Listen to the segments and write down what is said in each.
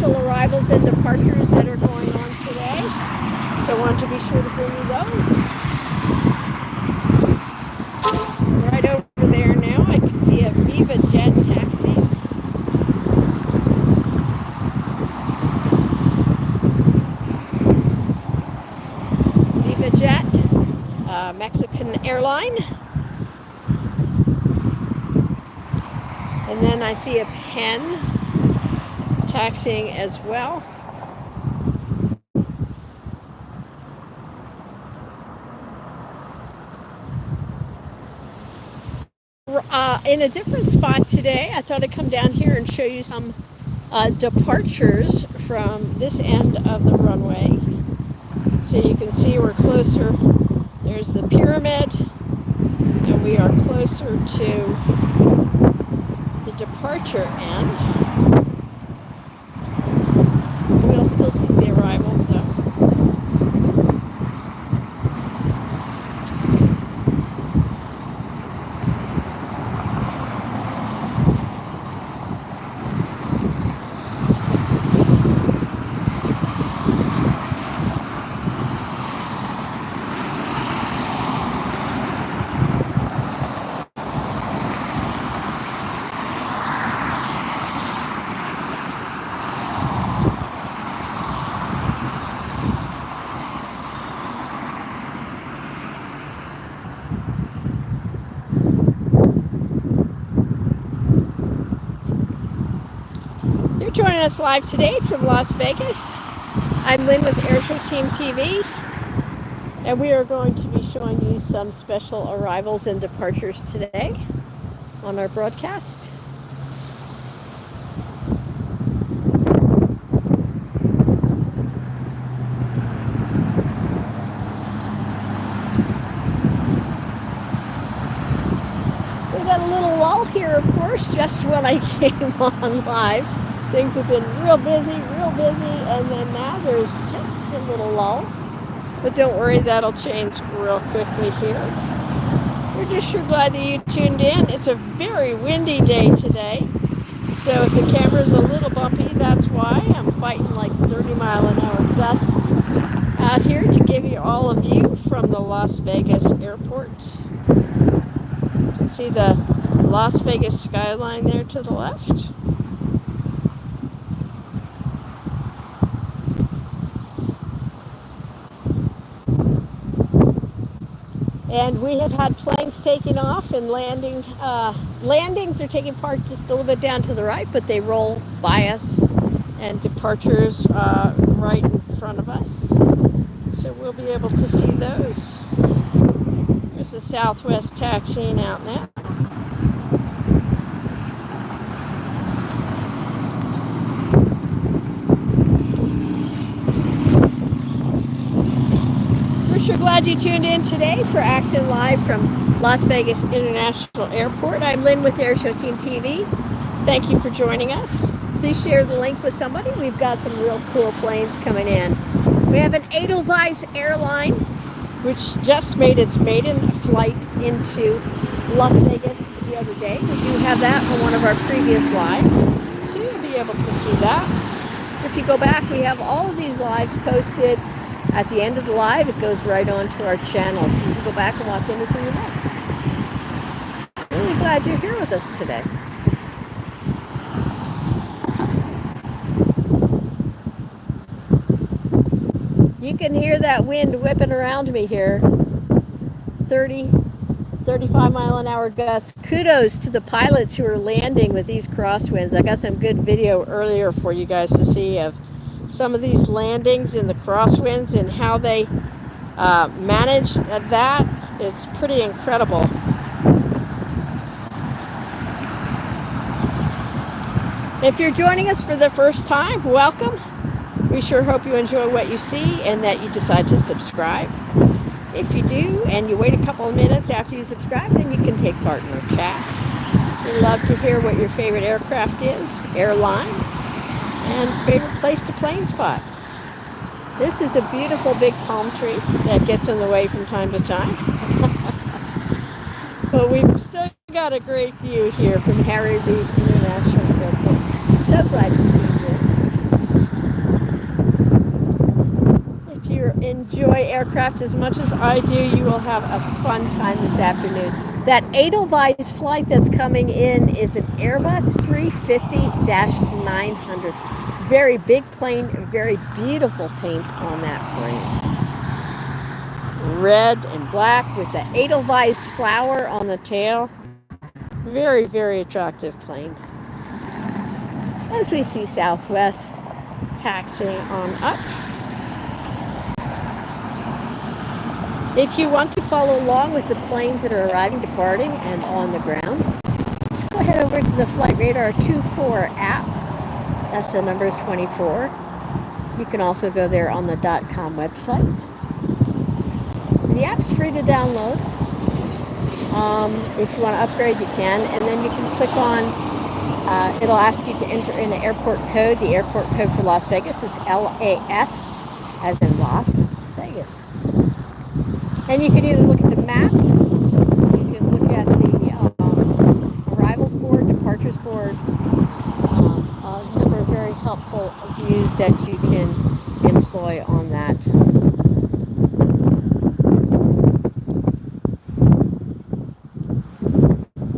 special arrivals and departures that are going on today. So I wanted to be sure to bring you those. So right over there now, I can see a Viva Jet taxi. Viva Jet, Mexican Airline. And then I see a Penn taxiing as well. In a different spot today, I thought I'd come down here and show you some departures from this end of the runway. So you can see we're closer. There's the pyramid, and we are closer to the departure end. We'll still see the arrivals though. Joining us live today from Las Vegas. I'm Lynn with Airshow Team TV, and we are going to be showing you some special arrivals and departures today on our broadcast. We got a little lull here, of course, just when I came on live. Things have been real busy, and then now there's just a little lull. But don't worry, that'll change real quickly here. We're just sure glad that you tuned in. It's a very windy day today. So if the camera's a little bumpy, that's why. I'm fighting like 30-mile-an-hour gusts out here to give you all a view from the Las Vegas airport. You can see the Las Vegas skyline there to the left. And we have had planes taking off and landing. Landings are taking part just a little bit down to the right, but they roll by us, and departures right in front of us. So we'll be able to see those. There's the Southwest taxiing out now. We're glad you tuned in today for Action Live from Las Vegas International Airport. I'm Lynn with Airshow Team TV. Thank you for joining us. Please share the link with somebody. We've got some real cool planes coming in. We have an Edelweiss Airline, which just made its maiden flight into Las Vegas the other day. We do have that on one of our previous lives, so you'll be able to see that. If you go back, we have all of these lives posted. At the end of the live, it goes right on to our channel, so you can go back and watch anything you missed. Really glad you're here with us today. You can hear that wind whipping around me here. 35-mile-an-hour gusts. Kudos to the pilots who are landing with these crosswinds. I got some good video earlier for you guys to see of some of these landings in the crosswinds and how they manage that. It's pretty incredible. If you're joining us for the first time, welcome. We sure hope you enjoy what you see and that you decide to subscribe. If you do and you wait a couple of minutes after you subscribe, then you can take part in our chat. We'd love to hear what your favorite aircraft is, airline, and favorite place to plane spot. This is a beautiful big palm tree that gets in the way from time to time. But we've still got a great view here from Harry Reid International Airport. So glad you tuned in. enjoy aircraft as much as I do, you will have a fun time this afternoon. That Edelweiss flight that's coming in is an Airbus 350-900. Very big plane, very beautiful paint on that plane. Red and black with the Edelweiss flower on the tail. Very, very attractive plane. As we see Southwest taxiing on up. If you want to follow along with the planes that are arriving, departing, and on the ground, just go ahead over to the Flight Radar 24 app. That's the number is 24. You can also go there on the .com website. The app's free to download. If you want to upgrade, you can. And then you can click on, it'll ask you to enter in the airport code. The airport code for Las Vegas is LAS, as in Las Vegas. And you can either look at the map, you can look at the arrivals board, departures board, a number of very helpful views that you can employ on that.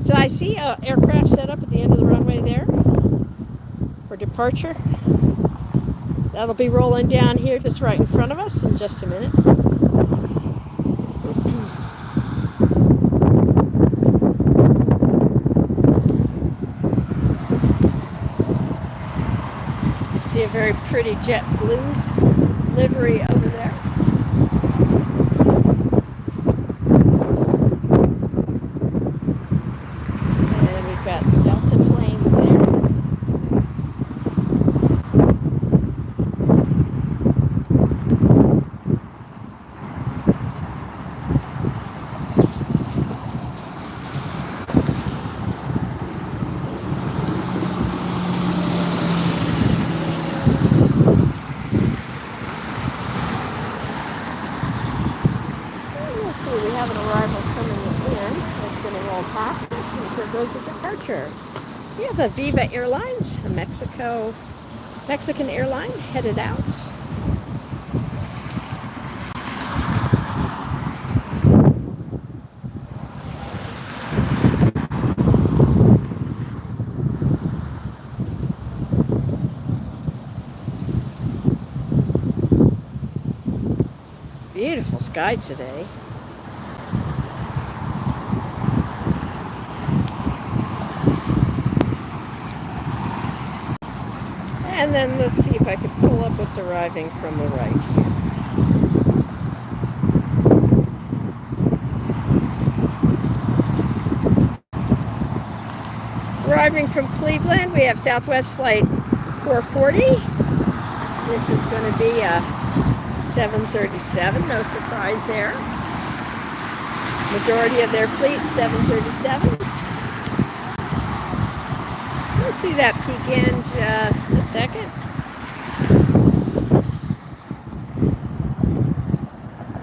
So I see an aircraft set up at the end of the runway there for departure. That'll be rolling down here just right in front of us in just a minute. See a very pretty jet blue livery over there. And we've got Delta planes there. We have an arrival coming in. It's going to roll past us, and here goes the departure. We have a Viva Airlines, a Mexican airline, headed out. Beautiful sky today. And then let's see if I can pull up what's arriving from the right here. Arriving from Cleveland, we have Southwest Flight 440. This is going to be a 737, no surprise there. Majority of their fleet, 737s. We'll see that peek in just a second.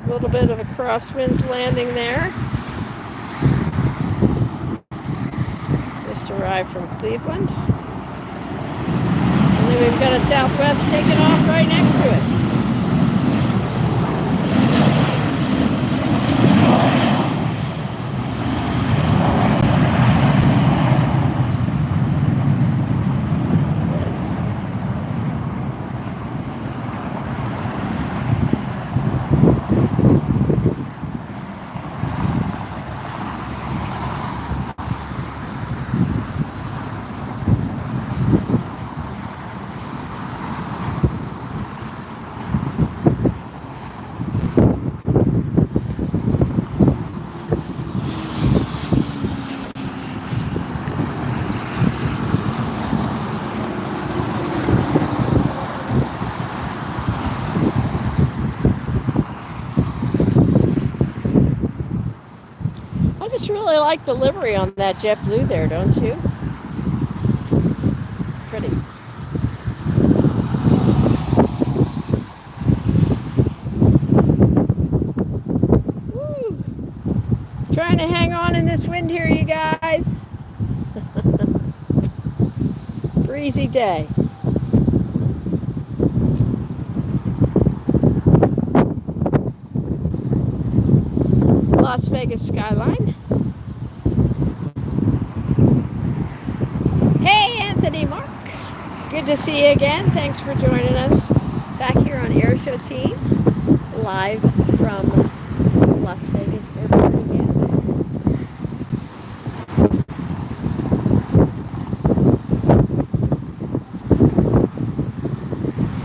A little bit of a crosswinds landing there. Just arrived from Cleveland. And then we've got a Southwest taking off right next to it. I just really like the livery on that JetBlue there, don't you? Pretty. Woo. Trying to hang on in this wind here, you guys. Breezy day. Las Vegas skyline. Hey, Anthony Mark. Good to see you again. Thanks for joining us back here on Airshow Team, live from Las Vegas Airport again.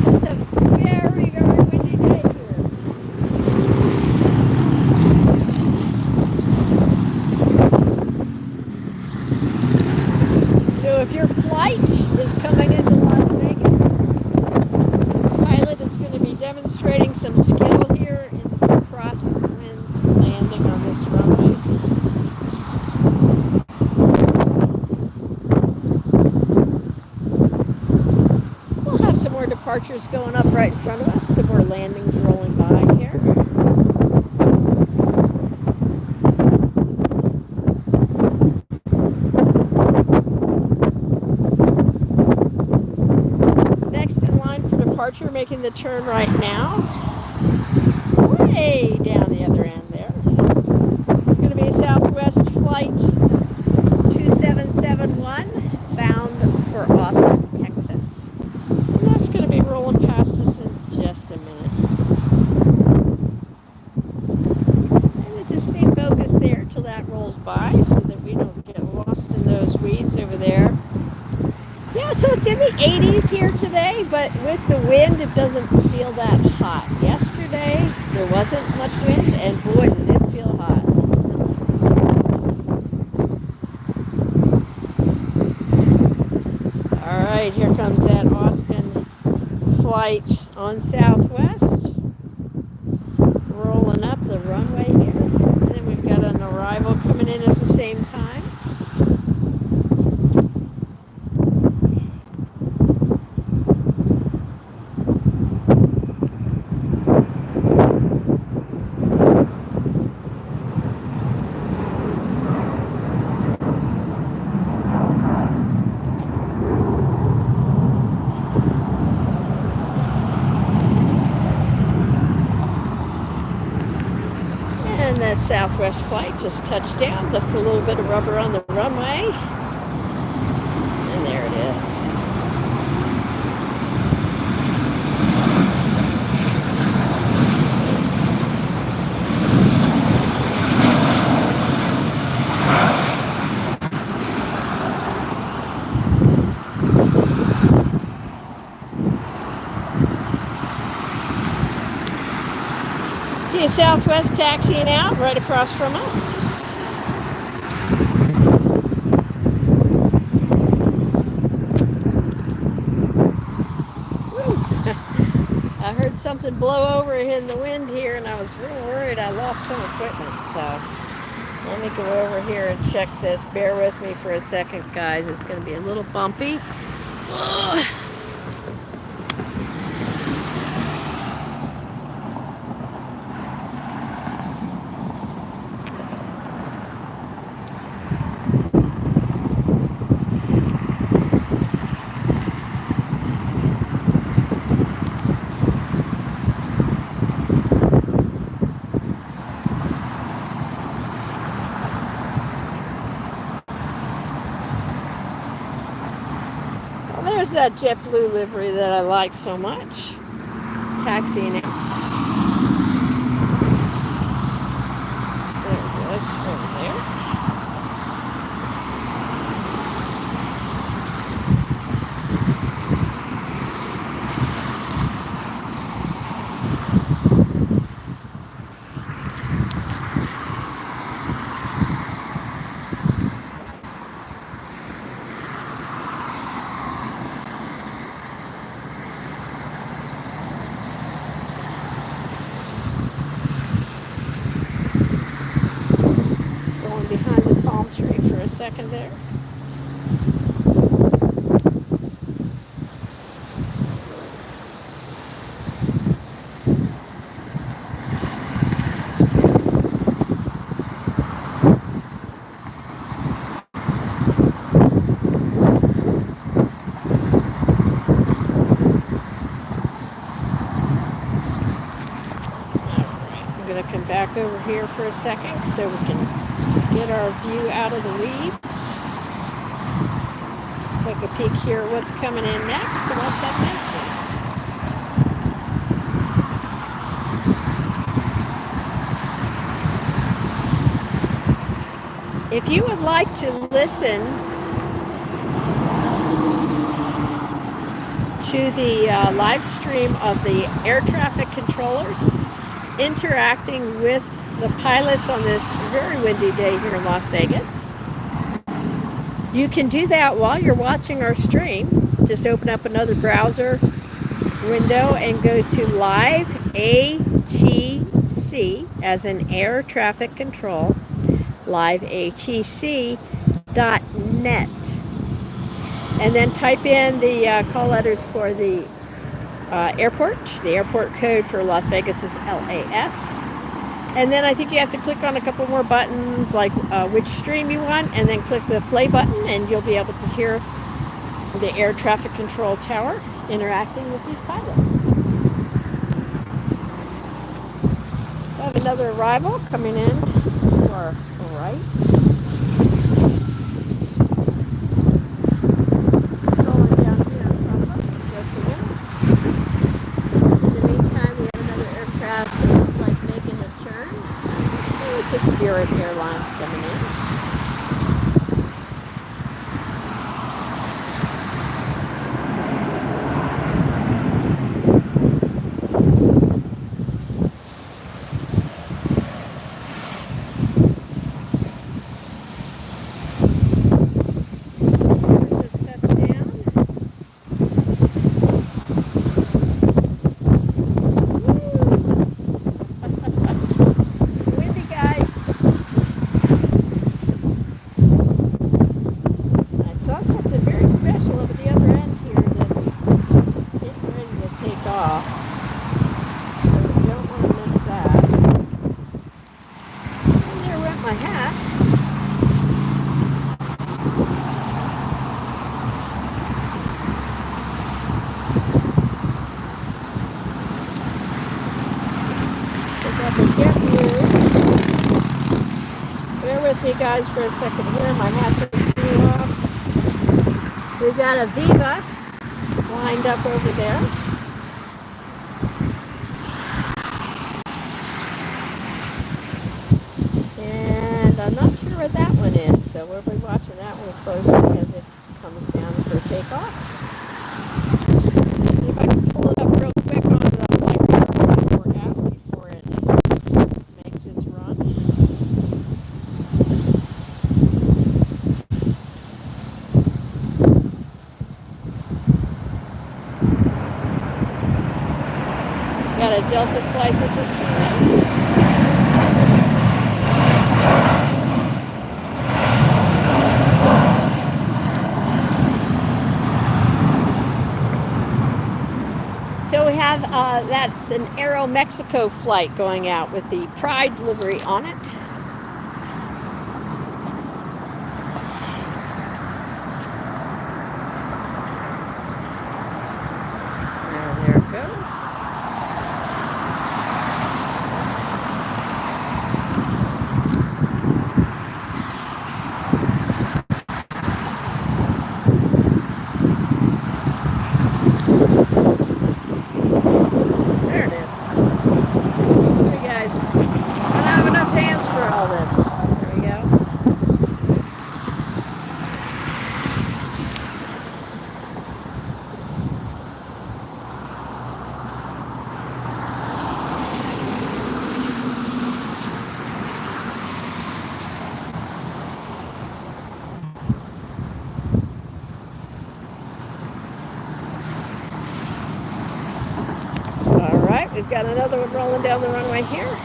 It's a very, very windy day here. So if your flight is coming into Las Vegas, the pilot is going to be demonstrating some skill here in crosswinds landing on this runway. We'll have some more departures going up right in front of us, some more landings rolling by here. Departure, making the turn right now, way down the other end there. It's going to be a Southwest flight 2771 bound for Austin, Texas. And that's going to be rolling past us in just a minute. And we'll just stay focused there till that rolls by so that we don't get lost in those weeds over there. Yeah, so it's in the 80s here today, but with the wind, it doesn't feel that hot. Yesterday, there wasn't much wind, and boy, did it feel hot. All right, here comes that Austin flight on Southwest. Rolling up the runway here. And then we've got an arrival coming in at the same time. And that Southwest flight just touched down, left a little bit of rubber on the runway, and there it is. See a Southwest taxiing out right across from us. I heard something blow over in the wind here, and I was real worried I lost some equipment. So let me go over here and check this. Bear with me for a second, guys. It's going to be a little bumpy. Ugh. There's that JetBlue livery that I like so much. Taxiing out. There it goes, over there. Behind the palm tree for a second there. I'm going to come back over here for a second so we can get our view out of the weeds. Take a peek here at what's coming in next and what's heading out next. If you would like to listen to the live stream of the air traffic controllers interacting with the pilots on this very windy day here in Las Vegas, you can do that while you're watching our stream. Just open up another browser window and go to live ATC, as in air traffic control, liveatc.net. And then type in the call letters for the airport. The airport code for Las Vegas is LAS. And then I think you have to click on a couple more buttons, like which stream you want, and then click the play button, and you'll be able to hear the air traffic control tower interacting with these pilots. We have another arrival coming in to our right. Spirit Airlines coming in. Just touched down. Windy, guys. Special over the other end here that's getting ready to take off. So we don't want to miss that. And there went my hat. Pick up a JetBlue. Bear with me guys for a second here. My hat just blew off. We've got a Viva lined up over there. And I'm not sure what that one is, so we'll be watching that one closely as it comes down for takeoff. See if I can pull it up real quick onto the flight before it makes its run. Got a Delta flight that just came in. So we have, that's an Aero Mexico flight going out with the Pride livery on it. And there it goes. We've got another one rolling down the runway here.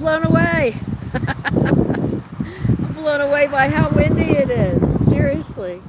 blown away. I'm blown away by how windy it is. Seriously.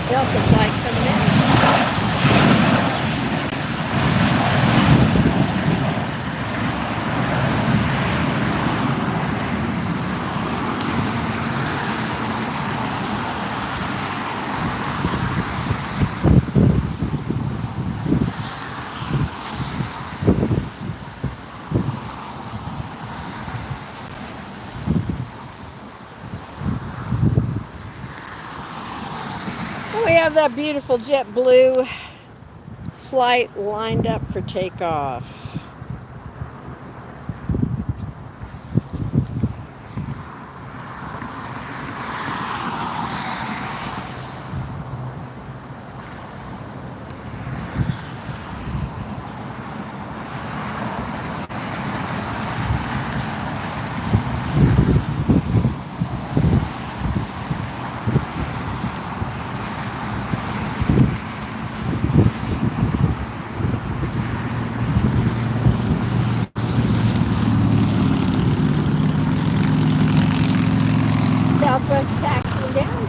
Delta flight coming in. We have that beautiful JetBlue flight lined up for takeoff. Southwest taxiing down.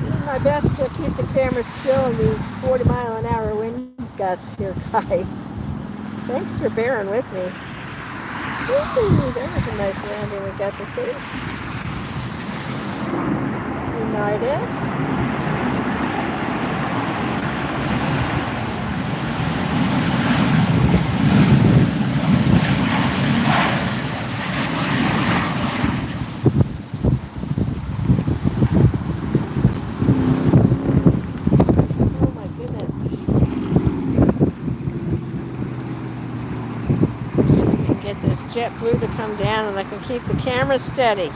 Doing my best to keep the camera still in these 40-mile-an-hour wind gusts here, guys. Thanks for bearing with me. Ooh, there was a nice landing we got to see. United. Oh my goodness. Get this JetBlue to come down and I can keep the camera steady.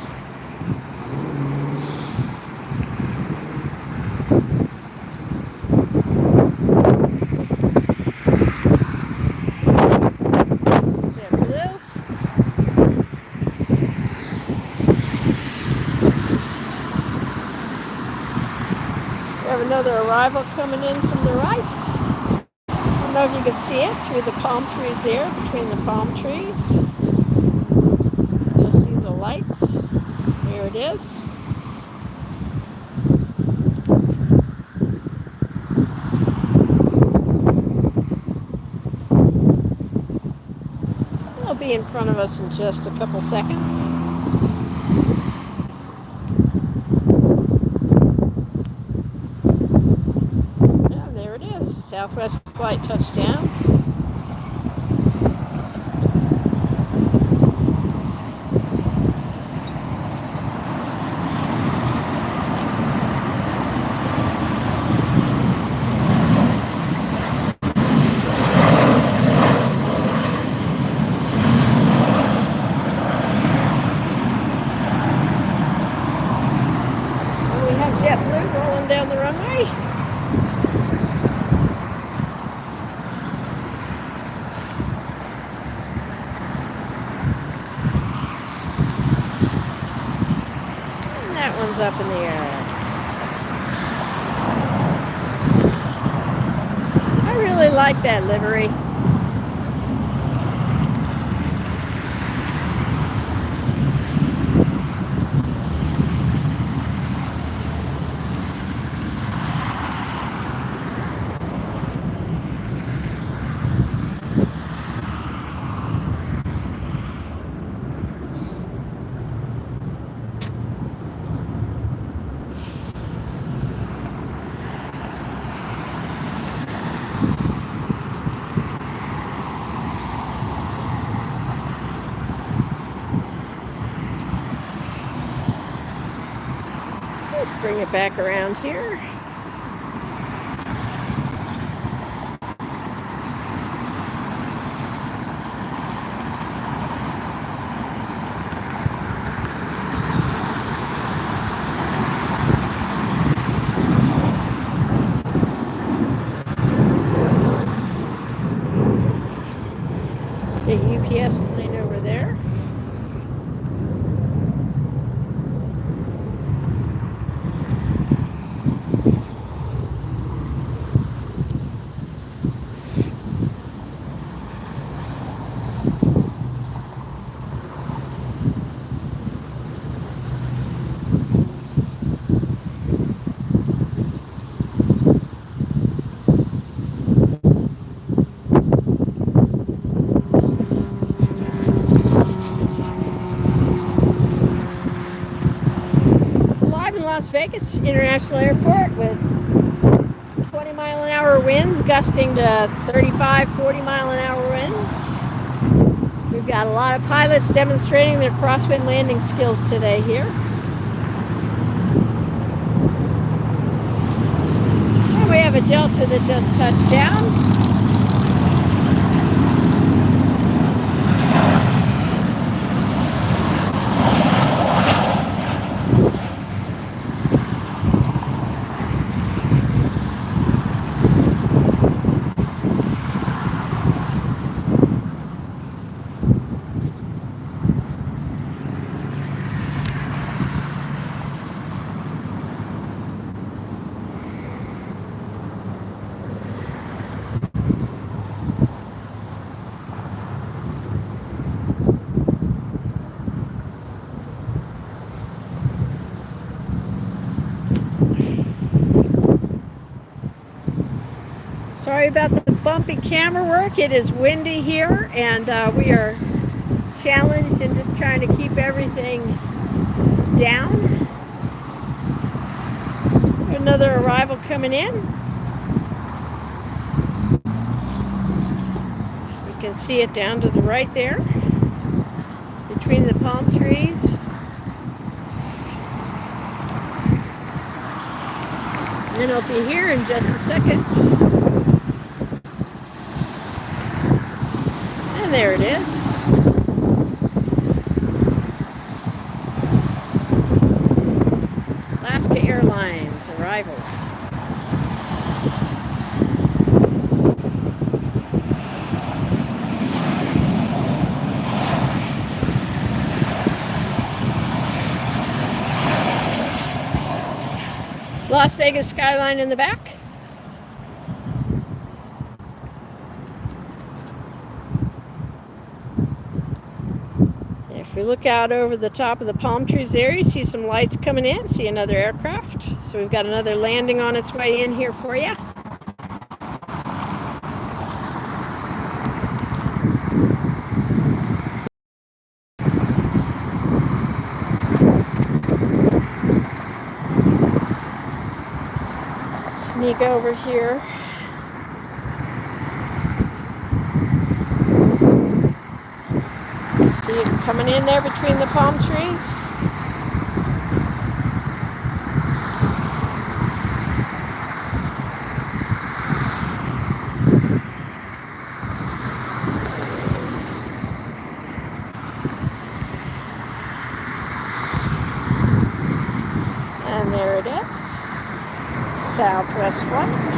This is JetBlue. We have another arrival coming in from the right. I don't know if you can see it through the palm trees there, between the palm trees. You'll see the lights. Here it is. It'll be in front of us in just a couple seconds. Southwest flight touchdown. And we have JetBlue rolling down the runway. That one's up in the air. I really like that livery. bring it back around here. The UPS plane over there. Las Vegas International Airport with 20-mile-an-hour winds gusting to 35, 40-mile-an-hour winds. We've got a lot of pilots demonstrating their crosswind landing skills today here. And we have a Delta that just touched down. Sorry about the bumpy camera work. It is windy here, and we are challenged in just trying to keep everything down. Another arrival coming in. You can see it down to the right there, between the palm trees. And it'll be here in just a second. And there it is. Alaska Airlines arrival. Las Vegas skyline in the back. If we look out over the top of the palm trees there, you see some lights coming in, see another aircraft. So we've got another landing on its way in here for you. Sneak over here. See it coming in there between the palm trees. And there it is. Southwest flight.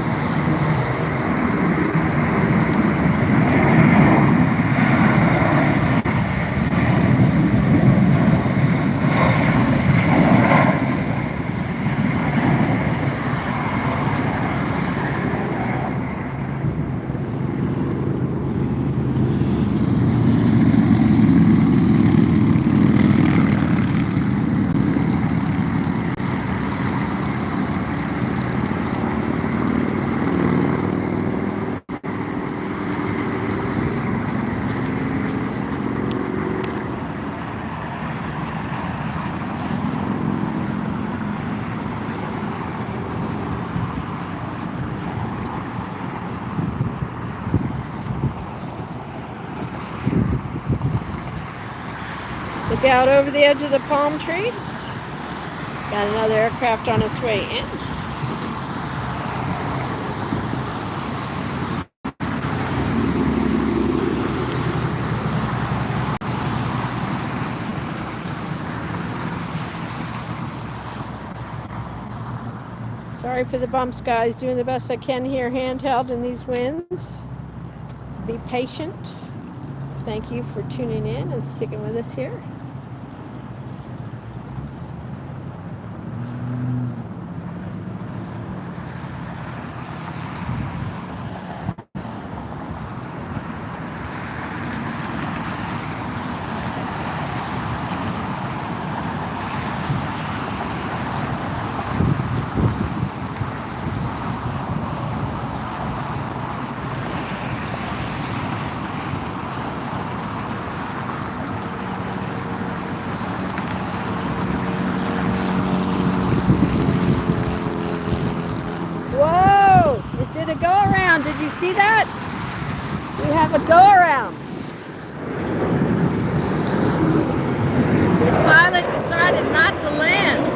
Look out over the edge of the palm trees. Got another aircraft on its way in. Sorry for the bumps, guys. Doing the best I can here, handheld in these winds. Be patient. Thank you for tuning in and sticking with us here. Whoa! It did a go around. Did you see that? We have a go around. This pilot decided not to land.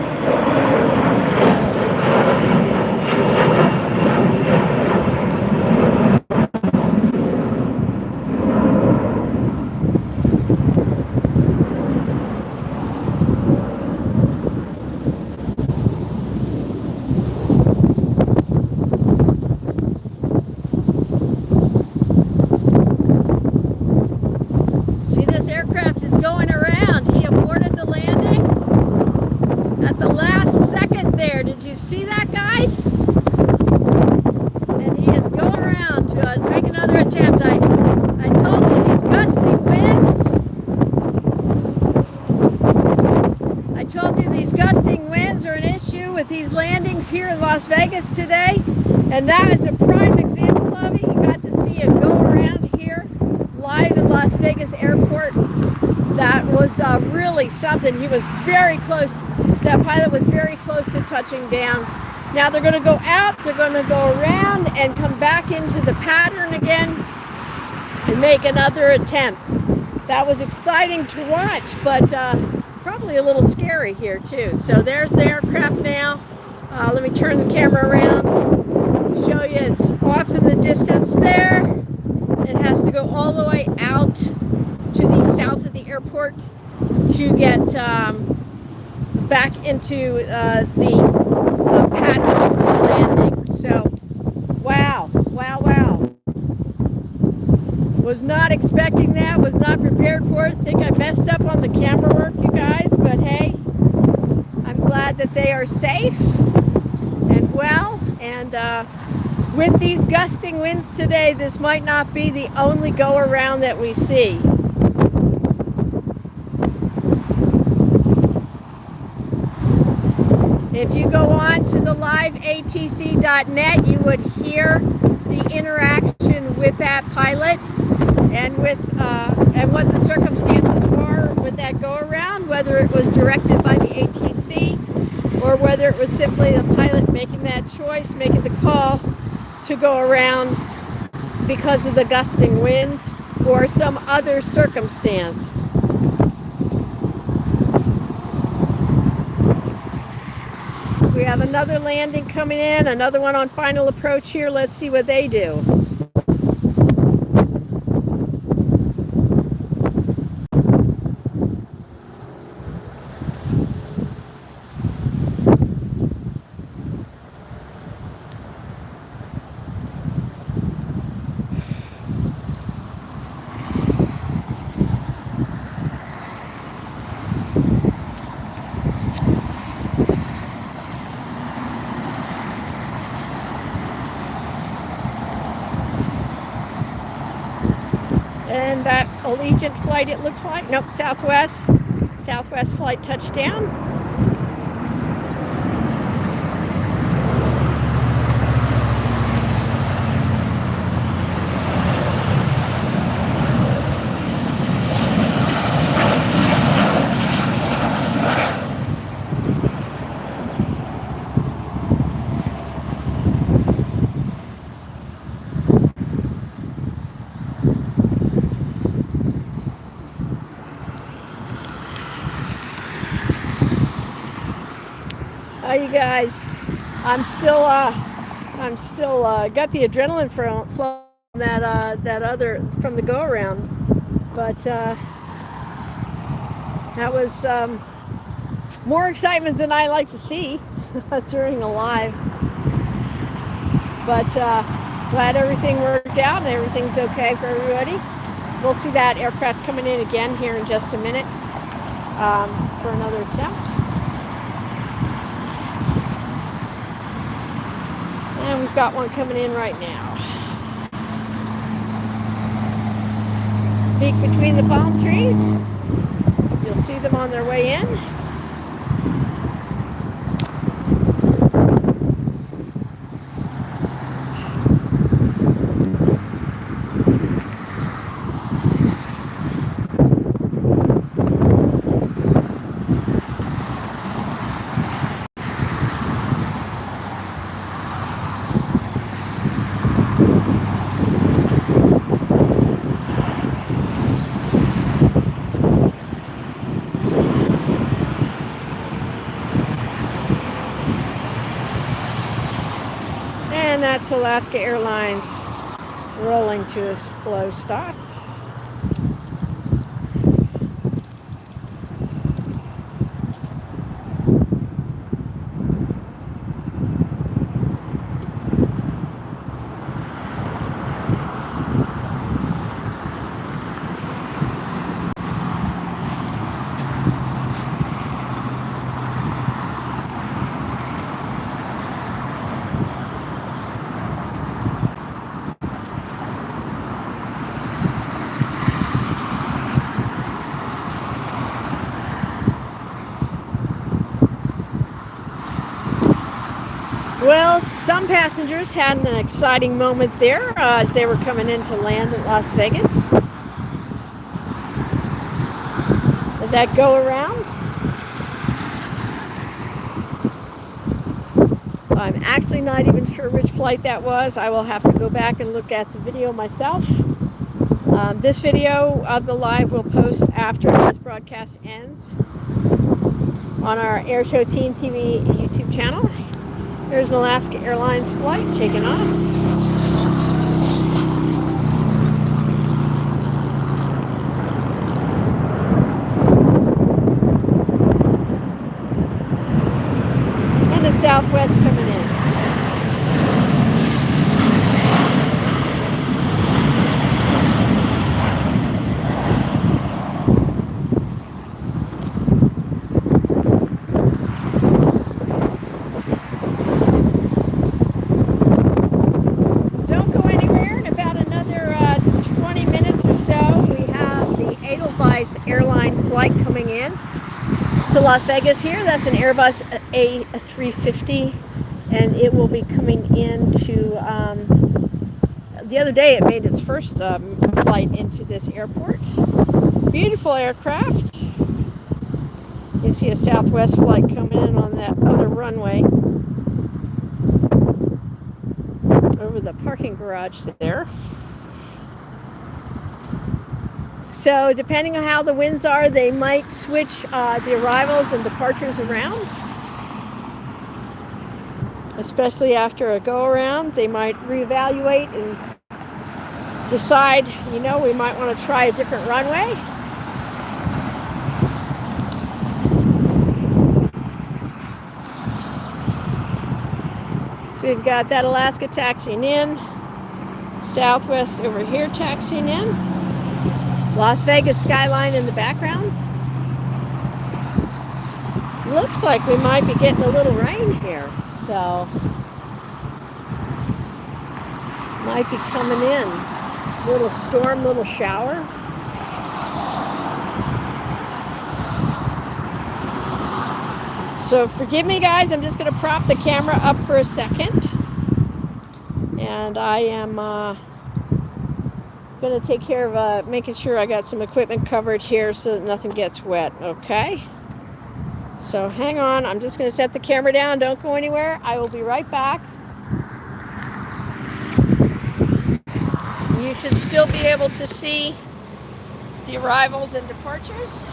Aircraft is going around. He aborted the landing at the last second there. Did you see that, guys? And he is going around to make another attempt. I told you these gusting winds. I told you these gusting winds are an issue with these landings here in Las Vegas today. And that is a prime example of it. You got to see it go around here live in Las Vegas Airport. That was really something. He was very close. That pilot was very close to touching down. Now they're going to go out. They're going to go around and come back into the pattern again and make another attempt. That was exciting to watch, but probably a little scary here too. So there's the aircraft now. Let me turn the camera around. Show you it's off in the distance there. It has to go all the way out to the south of the airport to get back into the pattern for the landing. So, wow. Was not expecting that, was not prepared for it. Think I messed up on the camera work, you guys, but hey, I'm glad that they are safe and well. And with these gusting winds today, this might not be the only go around that we see. If you go on to the liveatc.net, you would hear the interaction with that pilot and with and what the circumstances were with that go around, whether it was directed by the ATC or whether it was simply the pilot making that choice, making the call to go around because of the gusting winds or some other circumstance. We have another landing coming in, another one on final approach here. Let's see what they do. And that Allegiant flight, it looks like. Nope, Southwest flight touchdown. you guys. I'm still got the adrenaline from from the go around, but that was more excitement than I like to see during a live. But glad everything worked out and everything's okay for everybody. We'll see that aircraft coming in again here in just a minute for another attempt. And we've got one coming in right now. Peek between the palm trees. You'll see them on their way in. And that's Alaska Airlines rolling to a slow stop. Well, some passengers had an exciting moment there as they were coming in to land at Las Vegas. Did that go around? I'm actually not even sure which flight that was. I will have to go back and look at the video myself. This video of the live will post after this broadcast ends on our Airshow Team TV YouTube channel. There's an Alaska Airlines flight taking off. And the Southwest coming in. Airline flight coming in to Las Vegas here. That's an Airbus A350, and it will be coming into the other day it made its first flight into this airport. Beautiful aircraft. You see a Southwest flight coming in on that other runway over the parking garage there. So depending on how the winds are, they might switch the arrivals and departures around. Especially after a go-around, they might reevaluate and decide, you know, we might want to try a different runway. So we've got that Alaska taxiing in, Southwest over here taxiing in. Las Vegas skyline in the background. Looks like we might be getting a little rain here, so might be coming in. Little storm, little shower. So forgive me guys, I'm just going to prop the camera up for a second. And I am going to take care of making sure I got some equipment covered here so that nothing gets wet, okay? So hang on, I'm just going to set the camera down. Don't go anywhere. I will be right back. You should still be able to see the arrivals and departures.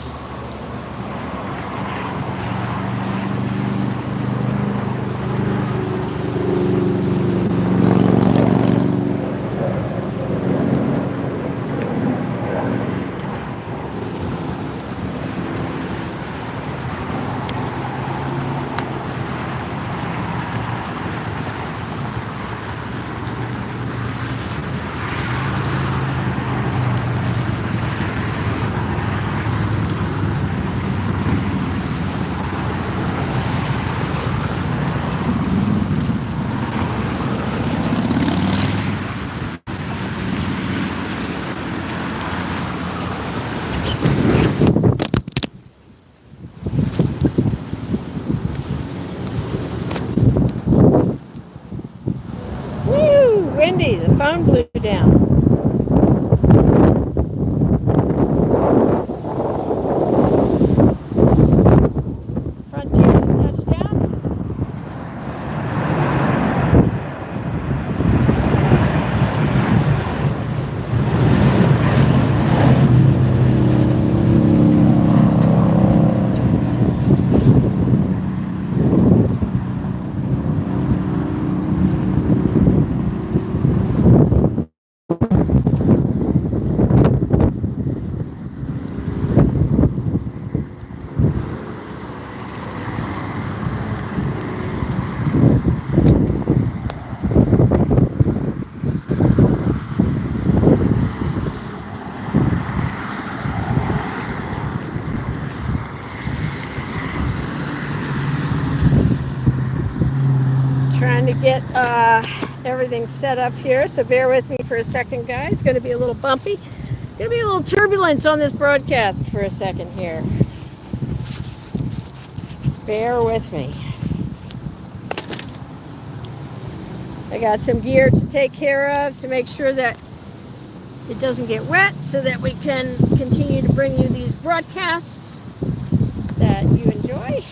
windy. The phone blew down. Frontier has touched down. Trying to get everything set up here, so bear with me for a second, guys. It's going to be a little bumpy. Going to be a little turbulence on this broadcast for a second here. Bear with me. I got some gear to take care of to make sure that it doesn't get wet, so that we can continue to bring you these broadcasts that you enjoy.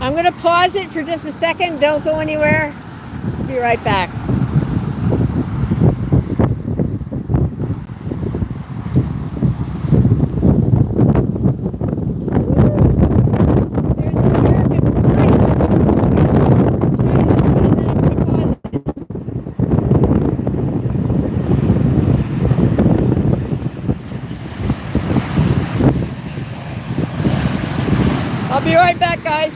I'm going to pause it for just a second. Don't go anywhere. I'll be right back. I'll be right back, guys.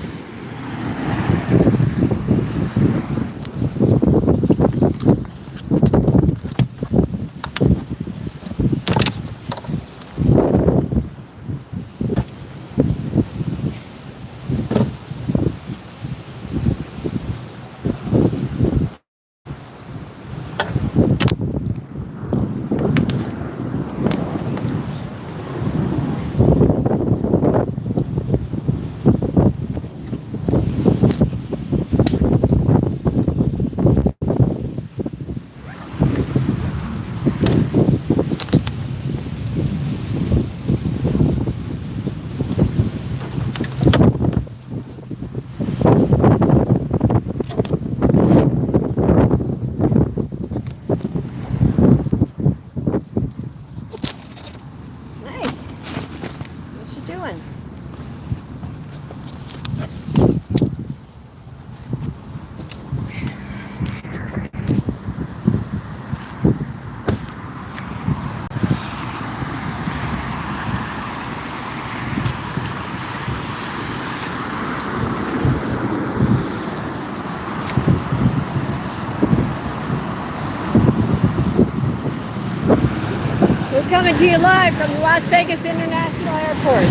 Coming to you live from the Las Vegas International Airport.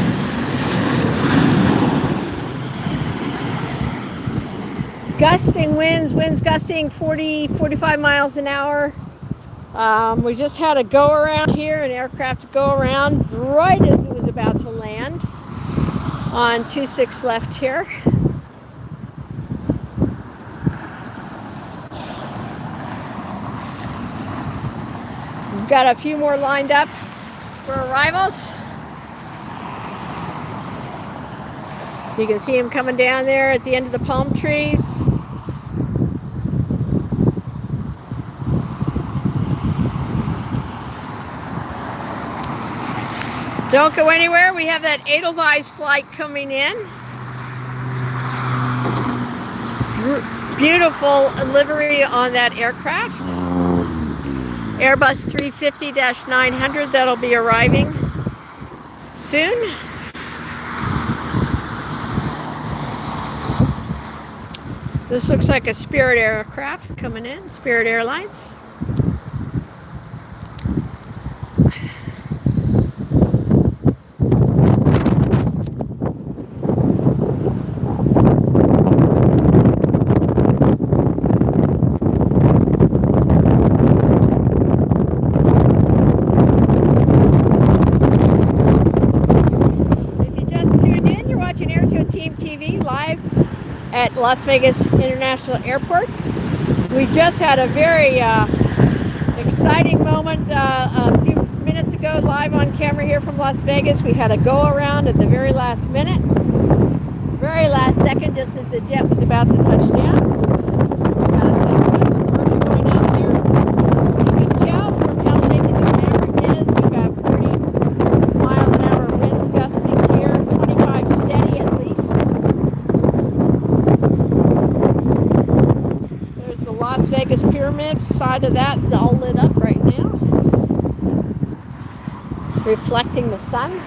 Gusting winds gusting 40, 45 miles an hour. We just had a go around here, an aircraft go around right as it was about to land on 26 left here. We've got a few more lined up for arrivals. You can see them coming down there at the end of the palm trees. Don't go anywhere. We have that Edelweiss flight coming in. Beautiful livery on that aircraft. Airbus 350-900, that'll be arriving soon. This looks like a Spirit aircraft coming in, Spirit Airlines. At Las Vegas International Airport. We just had a very exciting moment a few minutes ago live on camera here from Las Vegas. We had a go around at the very last minute, very last second, just as the jet was about to touch down. Las Vegas pyramid side of that is all lit up right now, reflecting the sun.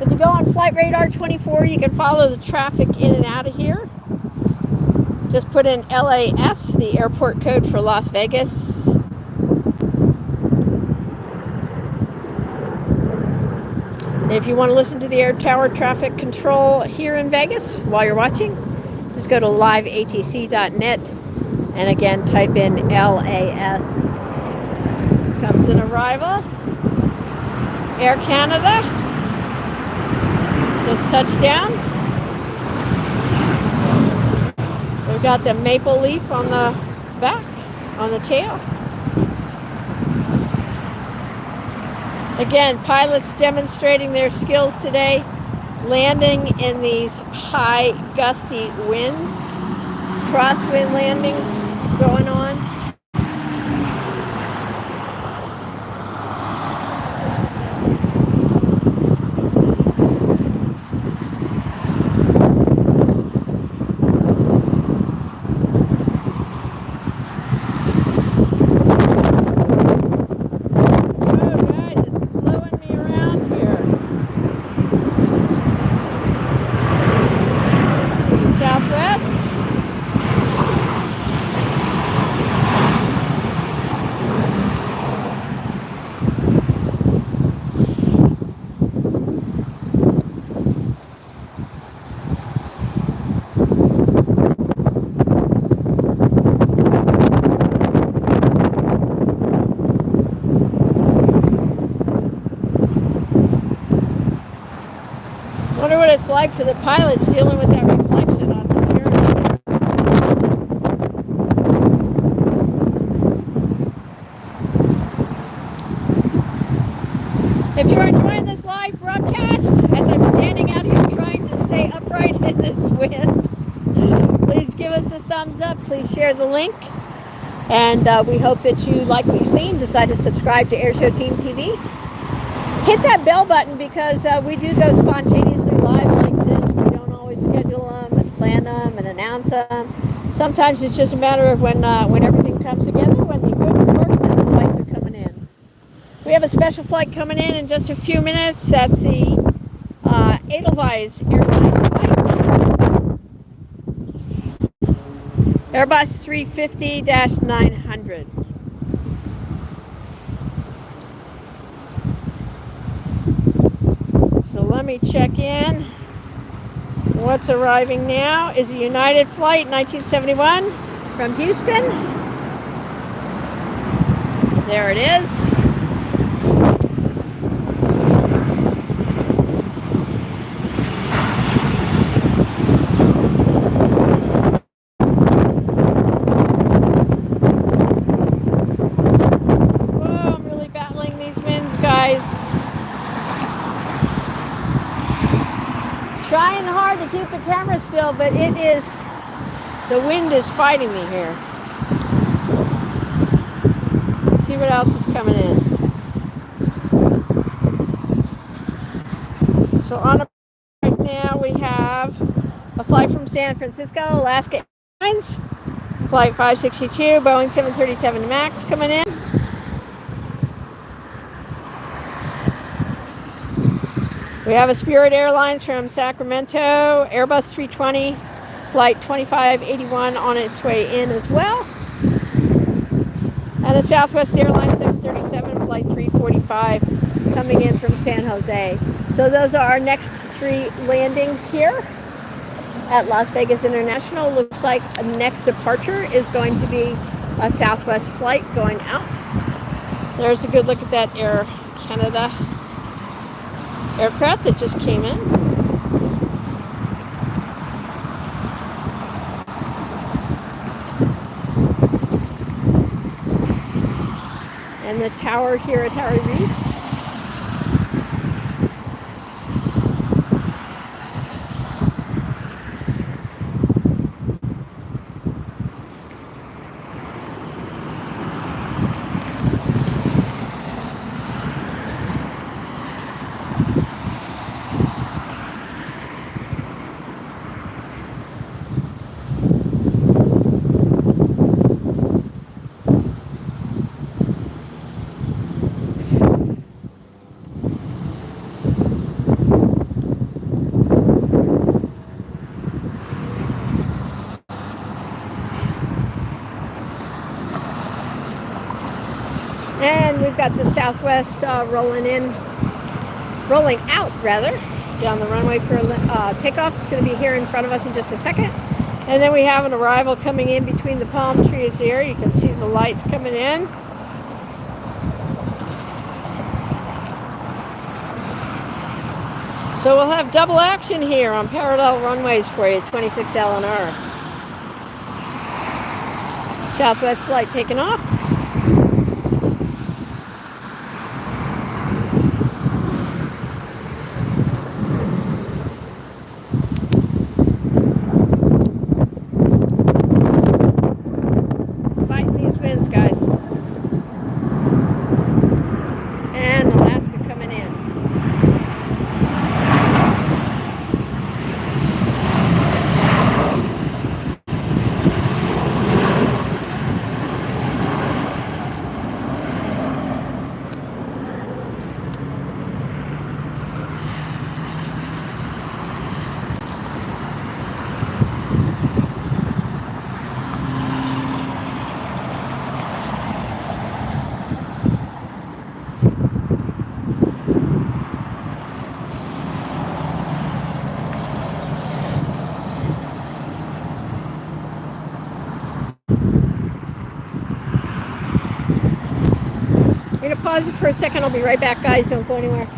If you go on Flight Radar 24, you can follow the traffic in and out of here. Just put in LAS, the airport code for Las Vegas. If you want to listen to the air tower traffic control here in Vegas while you're watching, just go to liveatc.net and again type in LAS. Comes in arrival. Air Canada just touched down. We've got the maple leaf on the back, on the tail. Again, pilots demonstrating their skills today, landing in these high gusty winds, crosswind landings going on. I wonder what it's like for the pilots dealing with that reflection off the pyramid. If you're enjoying this live broadcast, as I'm standing out here trying to stay upright in this wind, please give us a thumbs up. Please share the link. And we hope that you like what you've seen. Decide to subscribe to Airshow Team TV. Hit that bell button because we do go spontaneously live like this. We don't always schedule them and plan them and announce them. Sometimes it's just a matter of when everything comes together, when the equipment's working and the flights are coming in. We have a special flight coming in just a few minutes. That's the Edelweiss Airline flight. Airbus A350-900. So let me check in. What's arriving now is a United flight 1971 from Houston. There it is. Whoa, I'm really battling these winds, guys. Trying hard to keep the camera still, but the wind is fighting me here. Let's see what else is coming in. So on a right now we have a flight from San Francisco, Alaska Airlines, flight 562, Boeing 737 MAX coming in. We have a Spirit Airlines from Sacramento, Airbus 320, flight 2581 on its way in as well. And a Southwest Airlines 737, flight 345 coming in from San Jose. So those are our next three landings here at Las Vegas International. Looks like a next departure is going to be a Southwest flight going out. There's a good look at that Air Canada aircraft that just came in. and the tower here at Harry Reid. And we've got the Southwest rolling out down the runway for takeoff. It's going to be here in front of us in just a second. And then we have an arrival coming in between the palm trees here. You can see the lights coming in. So we'll have double action here on parallel runways for you, 26L and R. Southwest flight taking off. I'm going to pause it for a second. I'll be right back, guys. Don't go anywhere.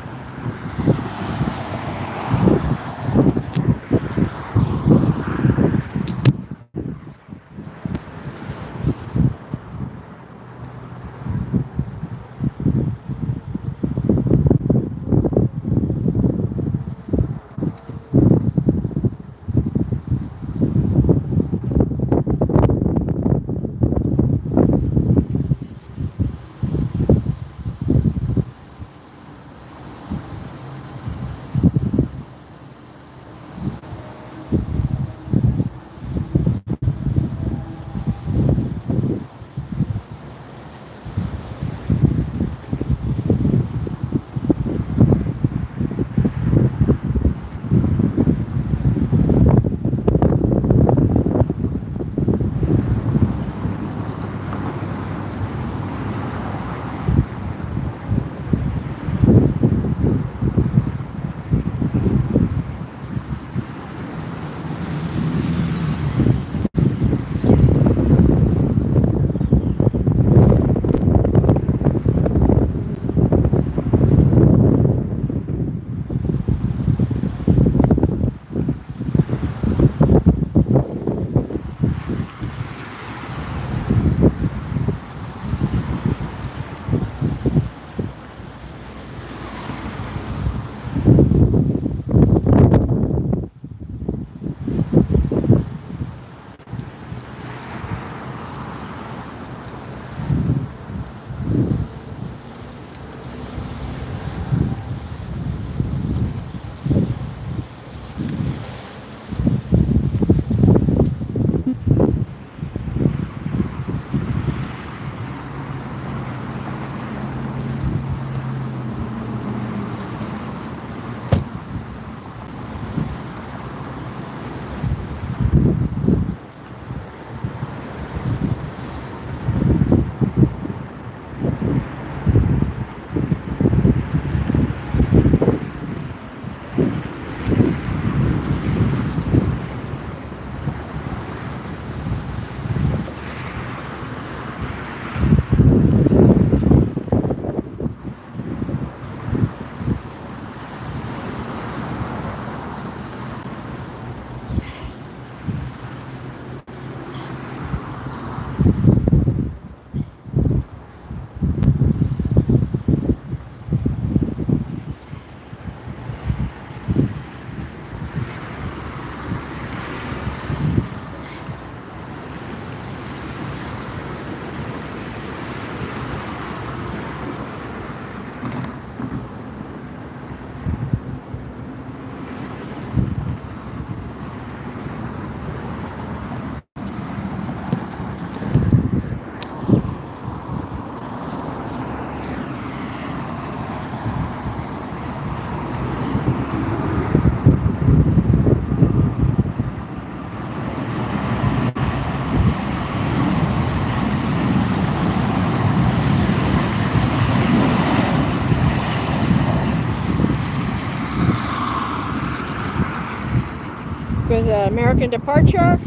American departure.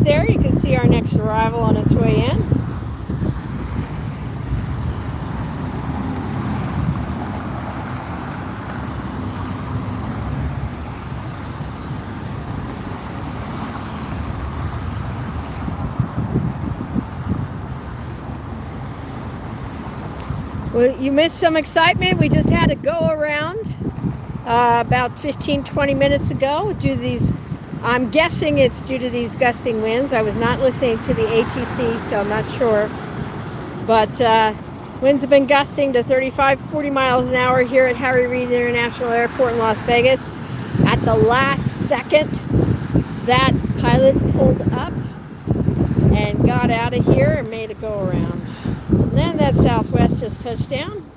There you can see our next arrival on its way in. Well, you missed some excitement. We just had to go around about 15-20 minutes ago. I'm guessing it's due to these gusting winds. I was not listening to the ATC, so I'm not sure. But winds have been gusting to 35-40 miles an hour here at Harry Reid International Airport in Las Vegas. At the last second, that pilot pulled up and got out of here and made a go around. And then that Southwest just touched down.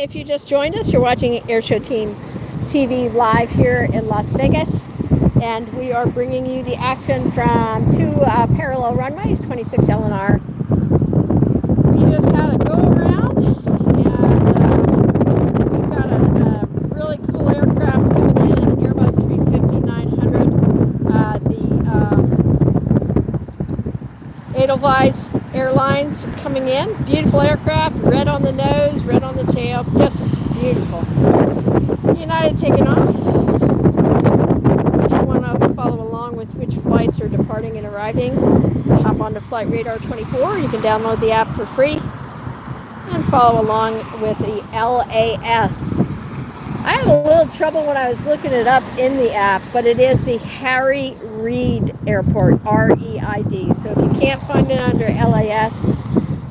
If you just joined us, you're watching Airshow Team TV live here in Las Vegas, and we are bringing you the action from two parallel runways, 26 LNR. We just had a go around, and we've got a really cool aircraft coming in, Airbus A350-900, the Edelweiss Airlines coming in. Beautiful aircraft, red on the nose, red on the tail, just beautiful. United taking off. If you want to follow along with which flights are departing and arriving, just hop onto Flight Radar 24. You can download the app for free and follow along with the LAS. I had a little trouble when I was looking it up in the app, but it is the Harry Reid Airport, R-E-I-D. So if you can't find it under LAS,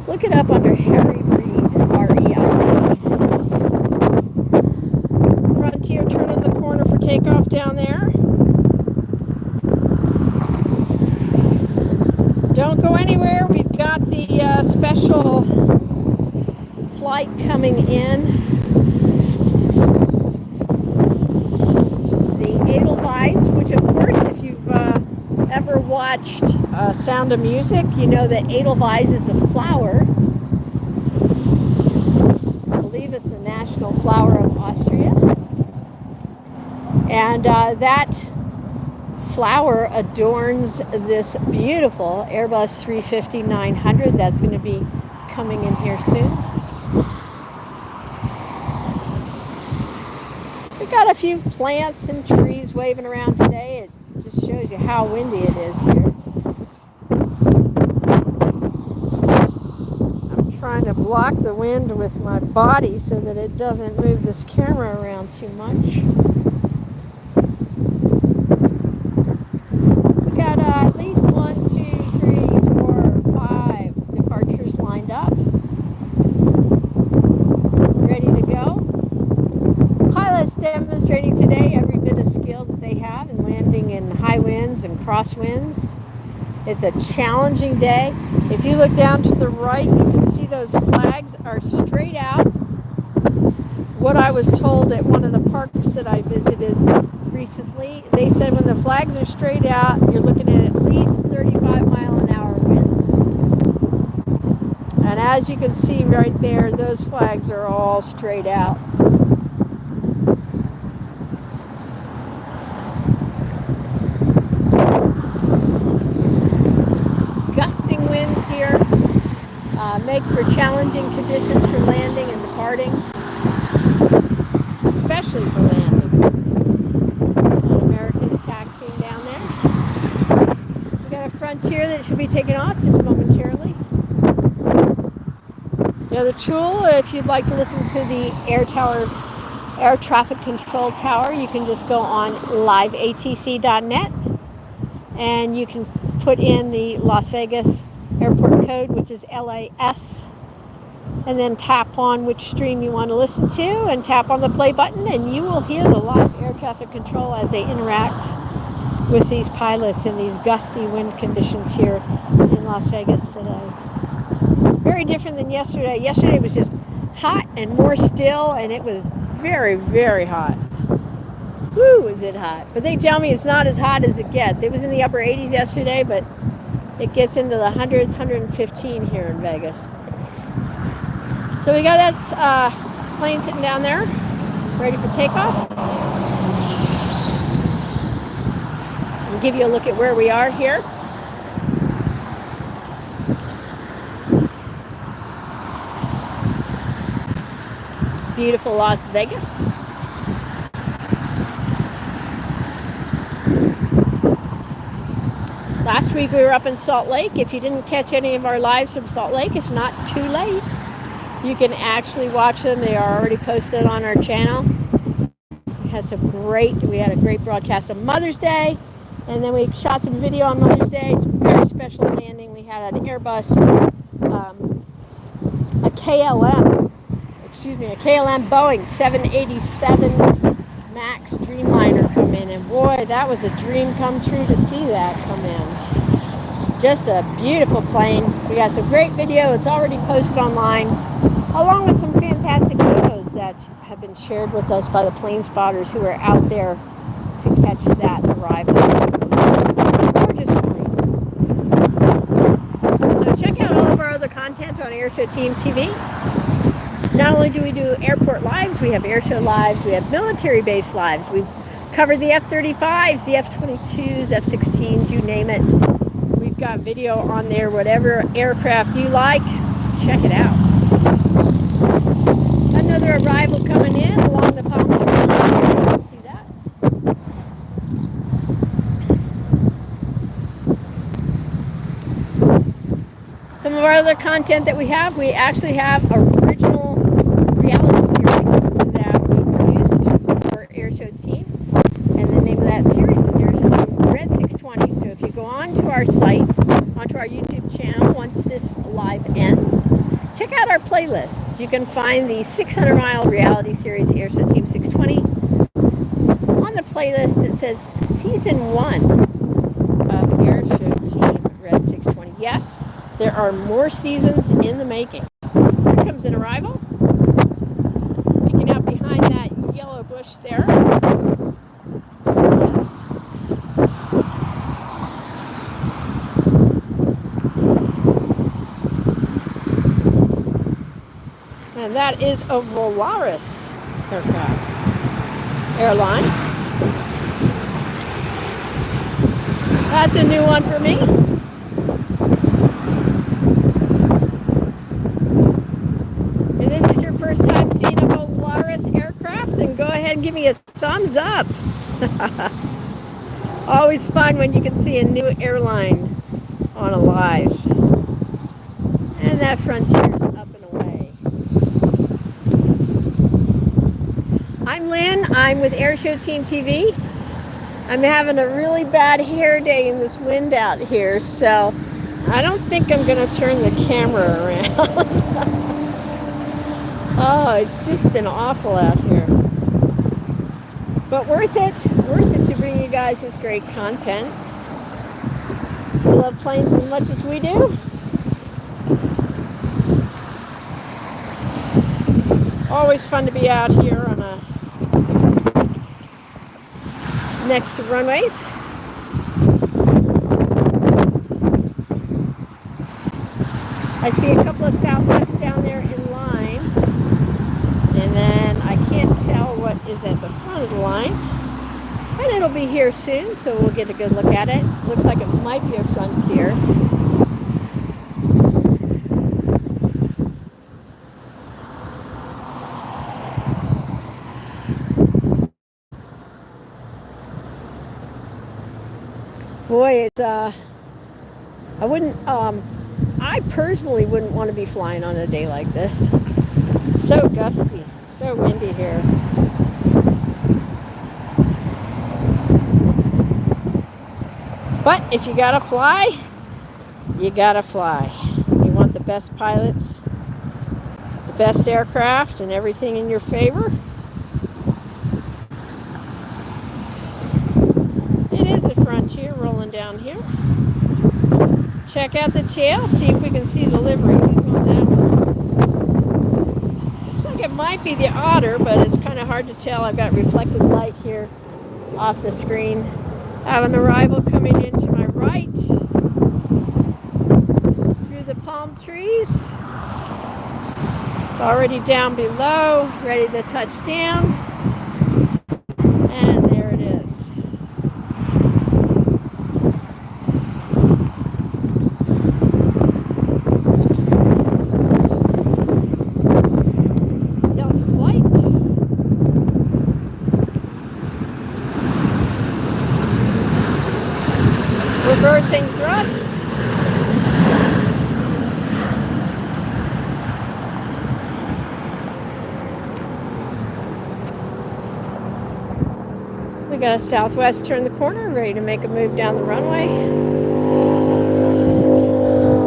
look it up under Harry Reid, R-E-I-D. Frontier turning the corner for takeoff down there. Don't go anywhere. We've got the special flight coming in. Edelweiss, which of course, if you've ever watched Sound of Music, you know that Edelweiss is a flower. I believe it's the national flower of Austria. And that flower adorns this beautiful Airbus A350-900 that's going to be coming in here soon. We've got a few plants and trees waving around today. It just shows you how windy it is here. I'm trying to block the wind with my body so that it doesn't move this camera around too much. We got at least 1, 2, 3, 4, 5 departures lined up. Ready to go. Pilots demonstrating today every bit of skill that they have in landing in high winds and crosswinds. It's a challenging day. If you look down to the right, you can see those flags are straight out. What I was told at one of the parks that I visited recently, they said when the flags are straight out, you're looking at least 35-mile-an-hour winds. And as you can see right there, those flags are all straight out. Gusting winds here make for challenging conditions for landing and departing, especially for landing. An American taxiing down there. We got a Frontier that should be taking off just momentarily. The other tool, if you'd like to listen to the air traffic control tower, you can just go on liveatc.net and you can put in the Las Vegas airport code, which is LAS, and then tap on which stream you want to listen to and tap on the play button, and you will hear the live air traffic control as they interact with these pilots in these gusty wind conditions here in Las Vegas today. Very different than yesterday. Yesterday was just hot and more still, and it was very, very hot. Woo, is it hot. But they tell me it's not as hot as it gets. It was in the upper 80s yesterday, but it gets into the hundreds, 115 here in Vegas. So we got that plane sitting down there, ready for takeoff. I'll give you a look at where we are here. Beautiful Las Vegas. Last week we were up in Salt Lake. If you didn't catch any of our lives from Salt Lake, it's not too late. You can actually watch them. They are already posted on our channel. We had a great broadcast on Mother's Day, and then we shot some video on Mother's Day. It's a very special landing. We had an Airbus, a KLM Boeing 787 MAX Dreamliner come in, and boy, that was a dream come true to see that come in. Just a beautiful plane. We got some great video. It's already posted online, along with some fantastic photos that have been shared with us by the plane spotters who are out there to catch that arrival. Gorgeous plane. So check out all of our other content on Airshow Team TV. Not only do we do airport lives, we have airshow lives, we have military base lives. We've covered the F-35s, the F-22s, F-16s, you name it. We've got video on there, whatever aircraft you like, check it out. Another arrival coming in along the Palm Trail. See that? Some of our other content that we actually have original reality series that we produced for Airshow Team, and the name of that series is Airshow Team Red 620. So if you go onto our site, onto our YouTube channel, once this live ends, check out our playlists. You can find the 600-mile reality series Airshow Team 620 on the playlist that says Season 1 of Airshow Team Red 620. Yes, there are more seasons in the making. Here comes an arrival. Peeking out behind that yellow bush there. Yes. And that is a Volaris aircraft. Airline. That's a new one for me. First time seeing a Volaris aircraft, then go ahead and give me a thumbs up. Always fun when you can see a new airline on a live. And that Frontier's up and away. I'm Lynn. I'm with Airshow Team TV. I'm having a really bad hair day in this wind out here, so I don't think I'm going to turn the camera around. Oh, it's just been awful out here. But worth it to bring you guys this great content. If you love planes as much as we do, always fun to be out here on next to runways. I see a couple of Southwest down there in line, and then I can't tell what is at the front of the line, and it'll be here soon, so we'll get a good look at it. Looks like it might be a Frontier. Boy, it's I wouldn't I personally wouldn't want to be flying on a day like this. So gusty, so windy here. But if you gotta fly, you gotta fly. You want the best pilots, the best aircraft, and everything in your favor. It is a Frontier rolling down here. Check out the tail, see if we can see the livery. Who's on that one? Looks like it might be the Otter, but it's kind of hard to tell. I've got reflected light here off the screen. I have an arrival coming in to my right through the palm trees. It's already down below, ready to touch down. And there it is. Delta flight. Reversing thrust. We got a Southwest turn the corner, ready to make a move down the runway.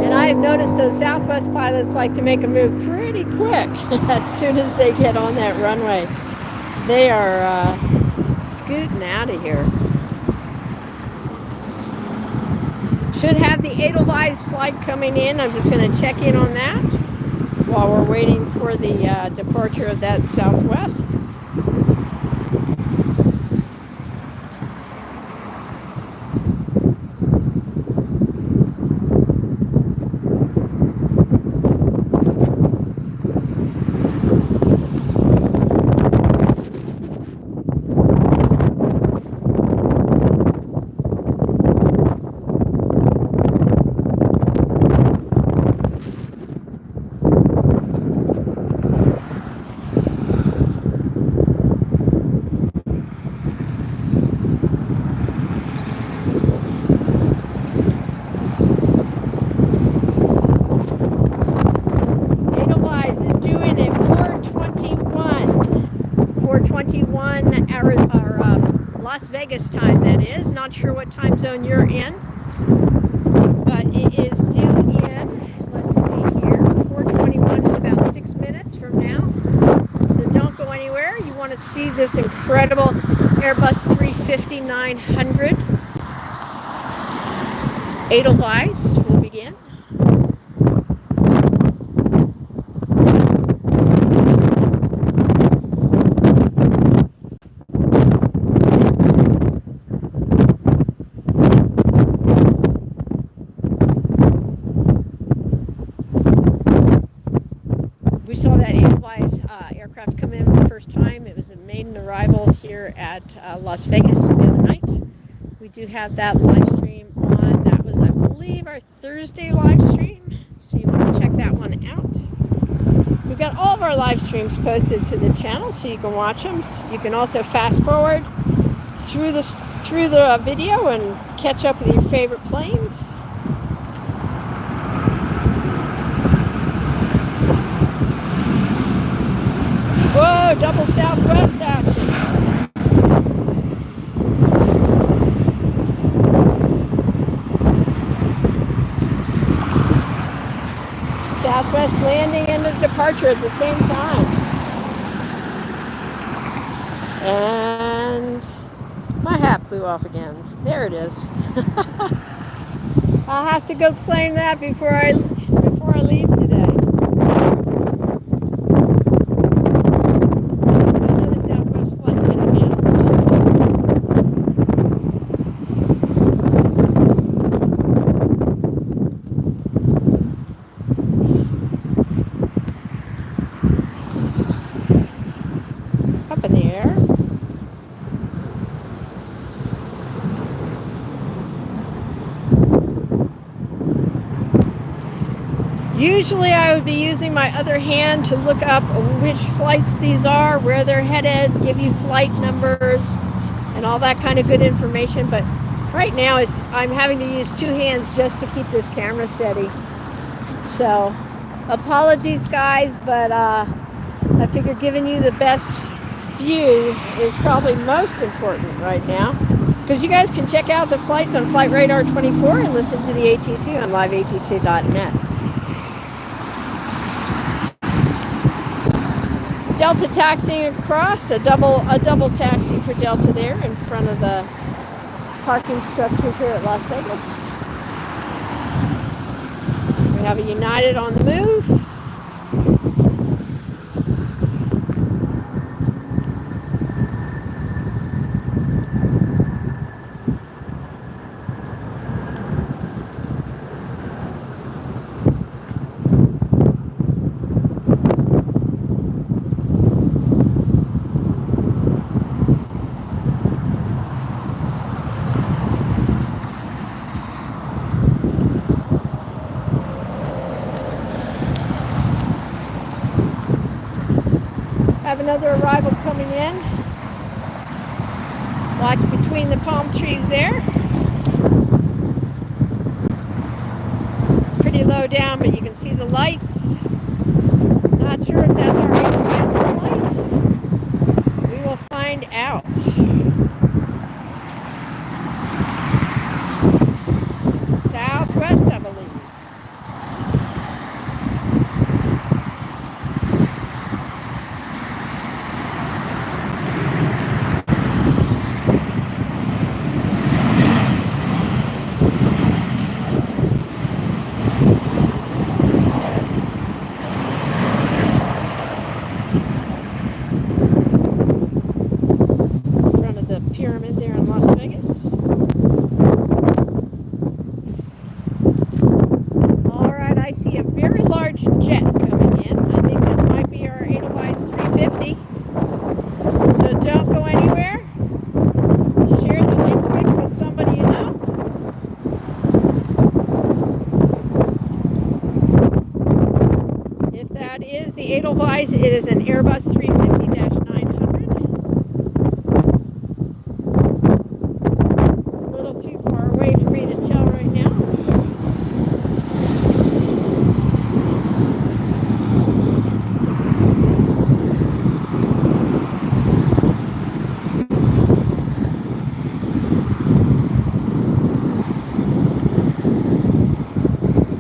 And I have noticed those Southwest pilots like to make a move pretty quick as soon as they get on that runway. They are scooting out of here. Should have the Edelweiss flight coming in. I'm just going to check in on that while we're waiting for the departure of that Southwest. Las Vegas time, that is. Not sure what time zone you're in, but it is due in, let's see here, 4:21 is about 6 minutes from now. So don't go anywhere. You want to see this incredible Airbus 350-900. Edelweiss will begin. We saw that Edelweiss aircraft come in for the first time. It was a maiden arrival here at Las Vegas the other night. We do have that live stream on. That was, I believe, our Thursday live stream. So you want to check that one out. We've got all of our live streams posted to the channel, so you can watch them. You can also fast forward through the video and catch up with your favorite planes. Whoa, double Southwest action. Southwest landing and the departure at the same time. And my hat flew off again. There it is. I'll have to go claim that before I leave today. Up in the air. Usually I would be using my other hand to look up which flights these are, where they're headed, give you flight numbers, and all that kind of good information. But right now I'm having to use two hands just to keep this camera steady. So apologies, guys, but I figure giving you the best view is probably most important right now, because you guys can check out the flights on Flight Radar 24 and listen to the ATC on liveatc.net. Delta taxiing across, a double taxi for Delta there in front of the parking structure here at Las Vegas. We have a United on the move. Have another arrival coming in. Watch between the palm trees there. Pretty low down, but you can see the lights. Not sure if that's our Edelweiss flight. We will find out. Southwest, I believe. Pyramid there in Las Vegas. All right, I see a very large jet coming in. I think this might be our Edelweiss A350. So don't go anywhere. Share the link quick with somebody you know. If that is the Edelweiss, it is an Airbus 350-900. Way for me to tell right now.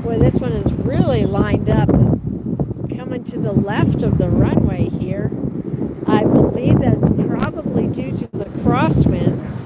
Boy, this one is really lined up, coming to the left of the runway here. I believe that's probably due to the crosswinds.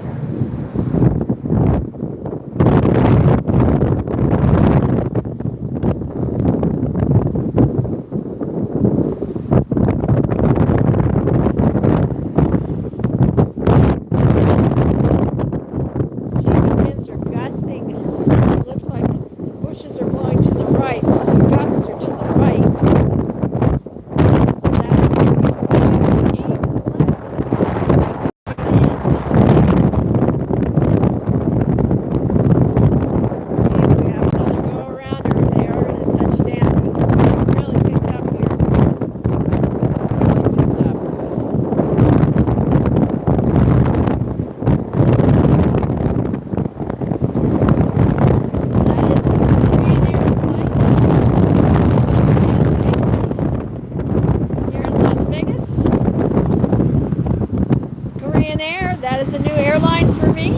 That is a new airline for me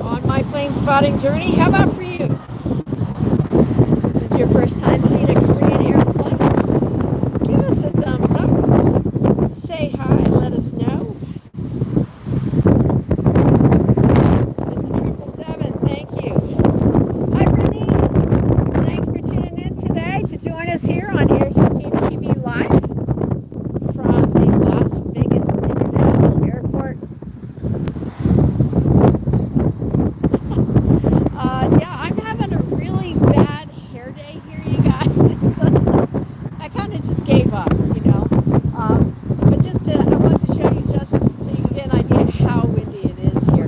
on my plane spotting journey. How about for you? This is your first time seeing a Korean Air flight? Give us a thumbs up. Say hi, let us know. It's a 777, thank you. Hi, Brittany. Thanks for tuning in today to join us here on Airline TV Live from the Las Vegas International Airport. Yeah, I'm having a really bad hair day here, you guys. I kind of just gave up, you know. But I want to show you just so you can get an idea how windy it is here.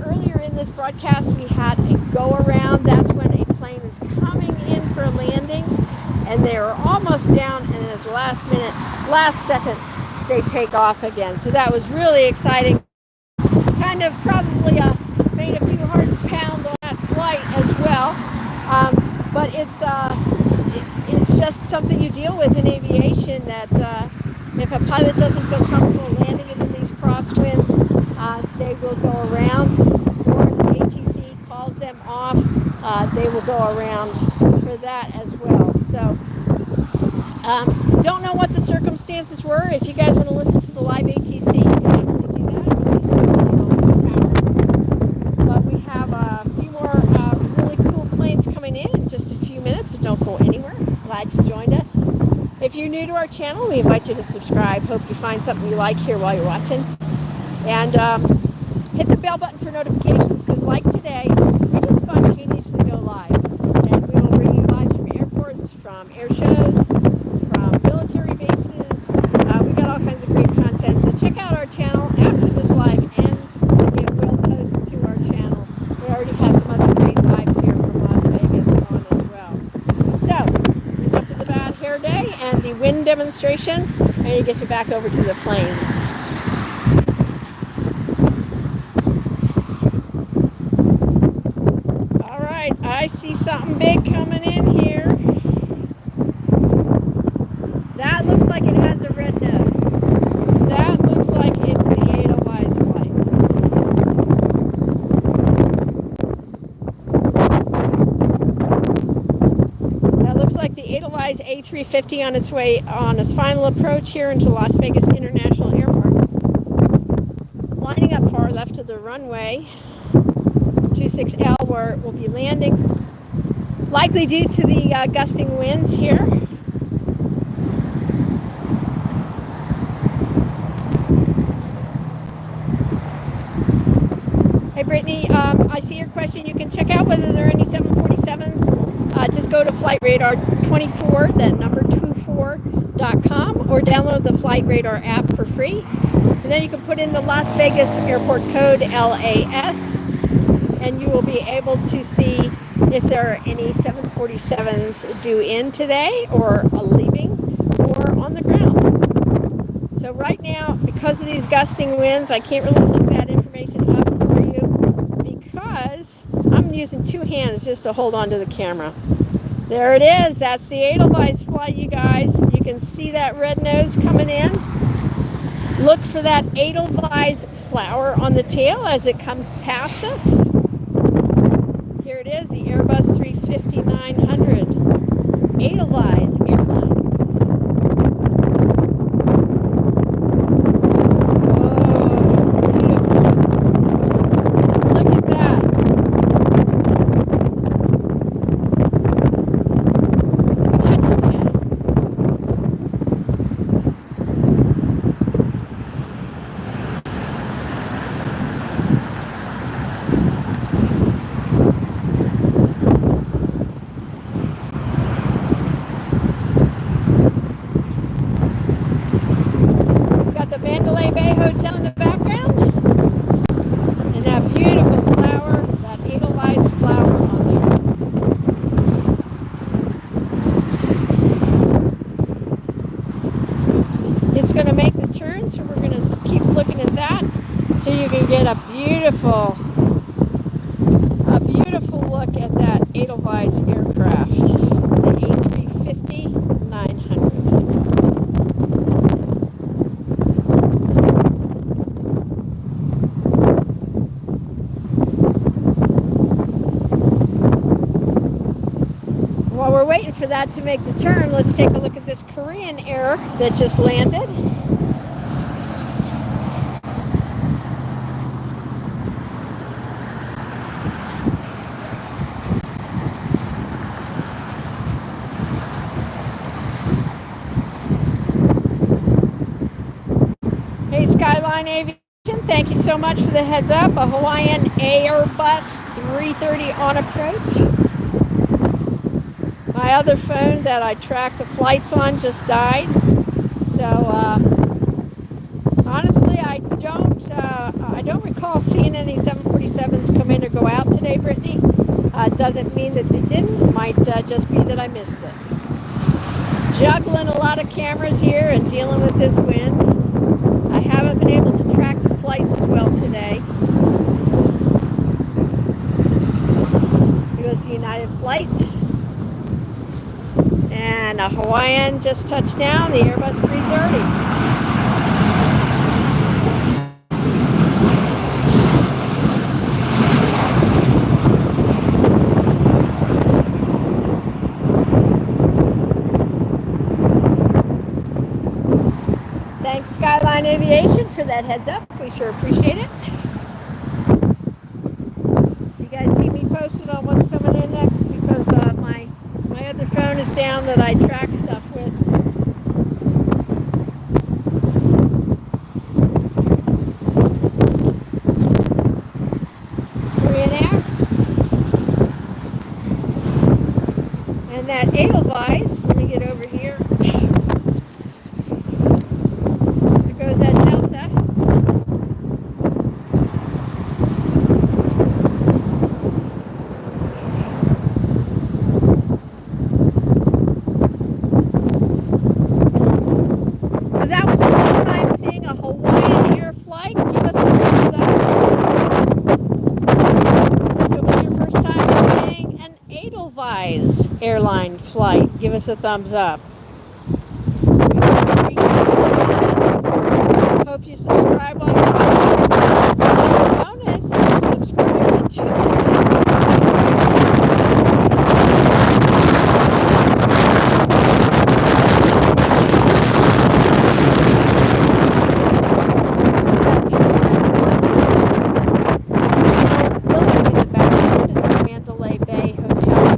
Earlier in this broadcast, we had a go-around. That's when a plane is coming in for a landing, and they are almost down, and at the last second, they take off again. So that was really exciting. Kind of probably made a few hearts pound on that flight as well. But it's just something you deal with in aviation, that if a pilot doesn't feel comfortable landing it in these crosswinds, they will go around, or if the ATC calls them off, they will go around for that as well. So don't know what the circumstances were. If you guys want to listen to the live ATC, you're able to do that. But we have a few more really cool planes coming in just a few minutes, so don't go anywhere. Glad you joined us. If you're new to our channel, we invite you to subscribe. Hope you find something you like here while you're watching. And hit the bell button for notifications, because like today, we just spontaneously go live. And we will bring you live from airports, from air shows, from military bases. We got all kinds of great content. So check out our channel. After this live ends, it will post to our channel. We already have some other great lives here from Las Vegas on as well. So, enough of the bad hair day and the wind demonstration. I need to get you back over to the planes. I see something big coming in here. That looks like it has a red nose. That looks like it's the Edelweiss flight. That looks like the Edelweiss A350 on its way on its final approach here into Las Vegas International Airport. Lining up far left of the runway 26L, where it will be landing, likely due to the gusting winds here. Hey Brittany, I see your question. You can check out whether there are any 747s. Just go to Flight Radar 24, that number 24.com, or download the Flight Radar app for free. And then you can put in the Las Vegas airport code LAS, and you will be able to see if there are any 747s due in today, or leaving, or on the ground. So right now, because of these gusting winds, I can't really look that information up for you, because I'm using two hands just to hold on to the camera. There it is. That's the Edelweiss flight, you guys. You can see that red nose coming in. Look for that Edelweiss flower on the tail as it comes past us. Here it is, the Airbus A350-900, Edelweiss Airlines. Oh, beautiful. Look at that. Touchdown. Hotel in the background, and that beautiful flower, that Edelweiss flower on there. It's going to make the turn, so we're going to keep looking at that, so you can get a beautiful look at that Edelweiss aircraft, the A350-900. While we're waiting for that to make the turn, let's take a look at this Korean Air that just landed. Hey Skyline Aviation, thank you so much for the heads up. A Hawaiian Airbus 330 on approach. My other phone that I track the flights on just died, so honestly, I don't recall seeing any 747s come in or go out today, Brittany. Doesn't mean that they didn't. It might just be that I missed it. Juggling a lot of cameras here and dealing with this wind. I haven't been able to track the flights as well today. Here goes the United flight. And And a Hawaiian just touched down, the Airbus 330. Thanks, Skyline Aviation, for that heads up. We sure appreciate it. You guys keep me posted on what's coming in next, because my other phone is down that I track stuff with. Korean Air. And that Edelweiss, let me get over here. Goes that Delta. Well, that was the first time seeing a Hawaiian Air flight. Give us a thumbs up. If it was your first time seeing an Edelweiss airline flight, give us a thumbs up. Hope you subscribe while you're watching. Bonus, subscribe to building in the background is the Mandalay Bay Hotel.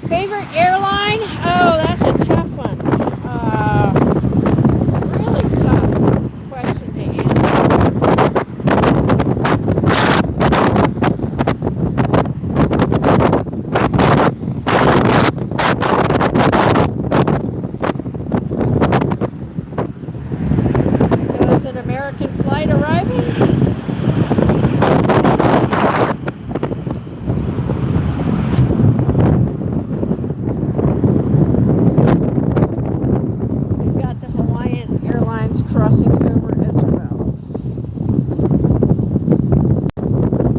Favorite airline? Oh, that's a tough one. Really tough question to answer. There's an American flight arriving. Crossing over as well.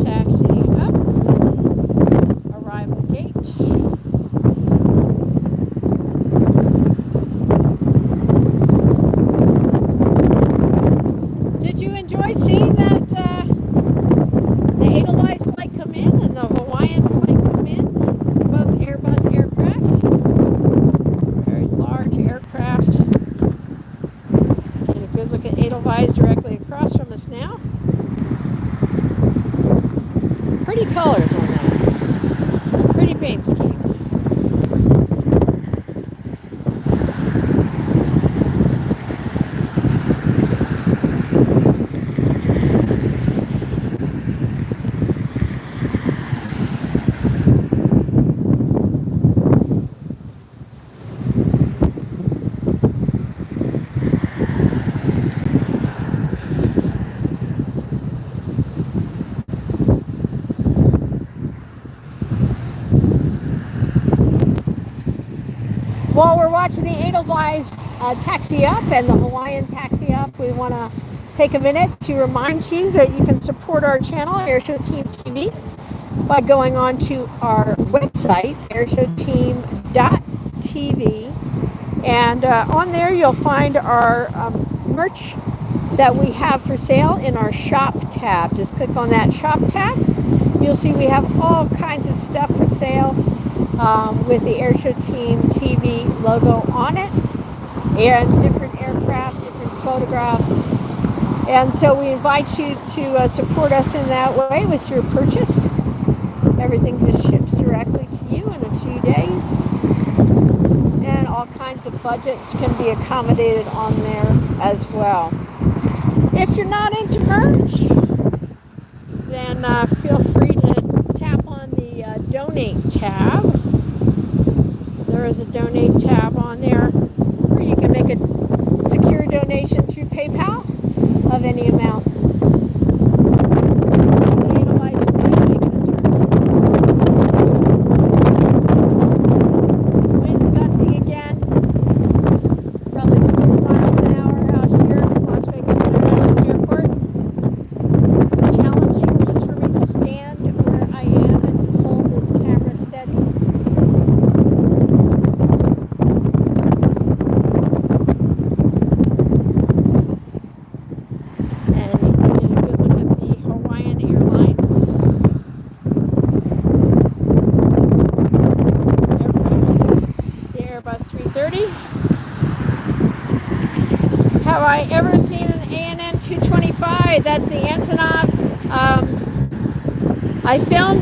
Taxiing up. Arrival gate. Did you enjoy seeing that the Edelweiss flight come in and the Hawaiian flight come in? Both Airbus aircraft. Very large aircraft. Good look at Edelweiss directly across from us now. Pretty colors on that. Pretty paint scheme. While we're watching the Edelweiss taxi up and the Hawaiian taxi up, we want to take a minute to remind you that you can support our channel, Airshow Team TV, by going on to our website, airshowteam.tv, And on there you'll find our merch that we have for sale in our shop tab. Just click on that shop tab. You'll see we have all kinds of stuff for sale with the Airshow Team TV logo on it, and different aircraft, different photographs. And so we invite you to support us in that way with your purchase. Everything just ships directly to you in a few days. And all kinds of budgets can be accommodated on there as well. If you're not into merch, then feel free to tap on the donate tab. There is a donate tab on there where you can make a secure donation through PayPal of any amount. The Edelweiss flight making a turn. Winds gusting again. Probably 40 miles an hour out here at Las Vegas International Airport. Challenging just for me to stand where I am and to hold this camera steady. And you can get a good look at the Hawaiian Airlines aircraft, the Airbus 330. Have I ever seen an ANN 225? That's the Antonov.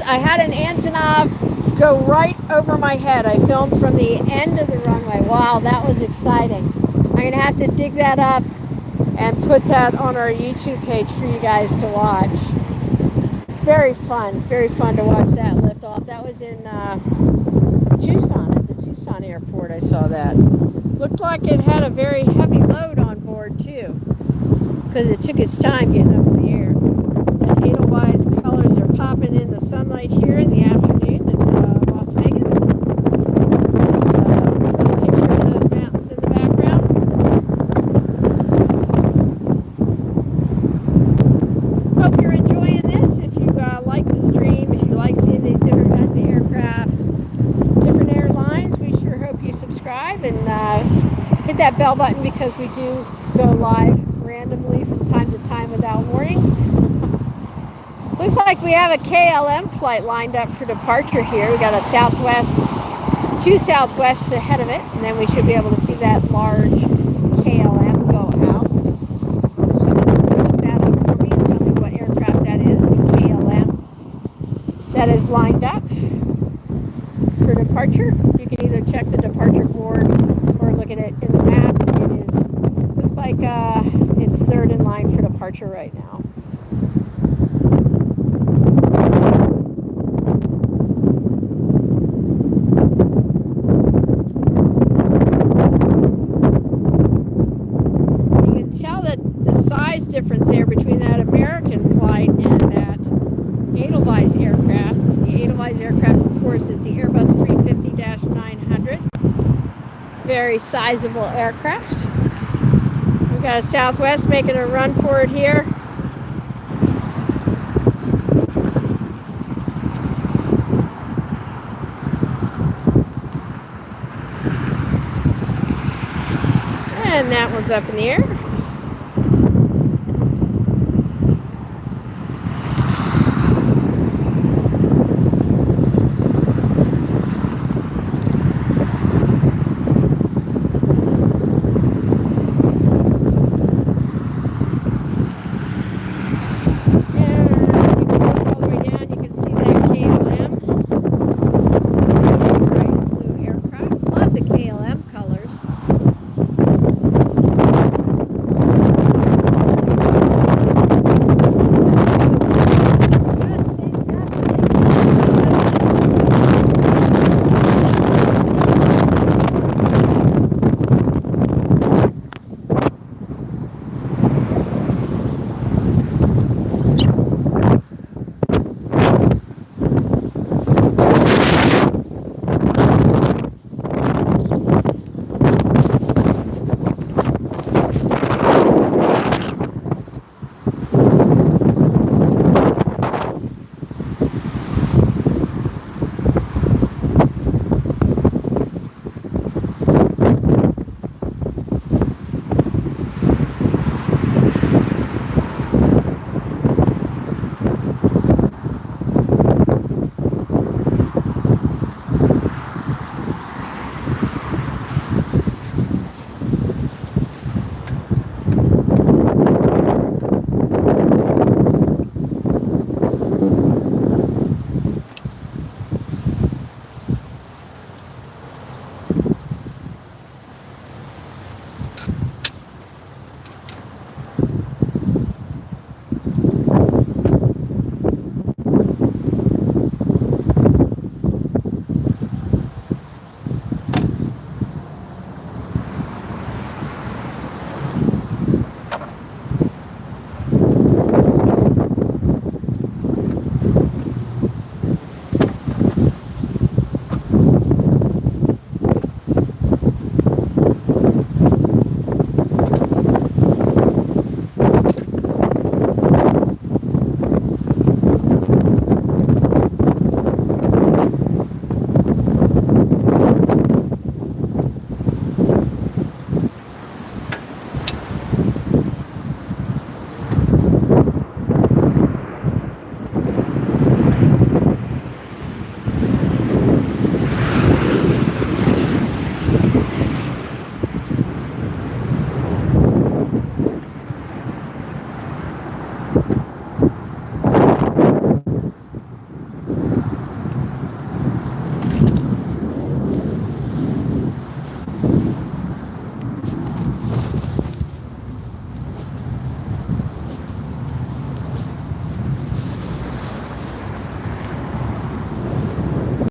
I had an Antonov go right over my head. I filmed from the end of the runway. Wow, that was exciting. I'm going to have to dig that up and put that on our YouTube page for you guys to watch. Very fun to watch that lift off. That was in Tucson, at the Tucson airport. I saw that. Looked like it had a very heavy load on board too, because it took its time getting up in the air. The Edelweiss colors are popping in the sunlight here in the afternoon at Las Vegas. There's a picture of those mountains in the background. Hope you're enjoying this. If you like the stream, if you like seeing these different kinds of aircraft, different airlines, we sure hope you subscribe and hit that bell button, because we do go live randomly from time to time without warning. Looks like we have a KLM flight lined up for departure here. We got a Southwest, two Southwests ahead of it, and then we should be able to see that large KLM go out. Someone wants to look that up for me and tell me what aircraft that is, the KLM that is lined up for departure. You can either check the departure board or look at it in the map. Looks like it's third in line for departure right now. You can tell that the size difference there between that American flight and that Edelweiss aircraft. The Edelweiss aircraft, of course, is the Airbus 350-900. Very sizable aircraft. We've got a Southwest making a run for it here. And that one's up in the air.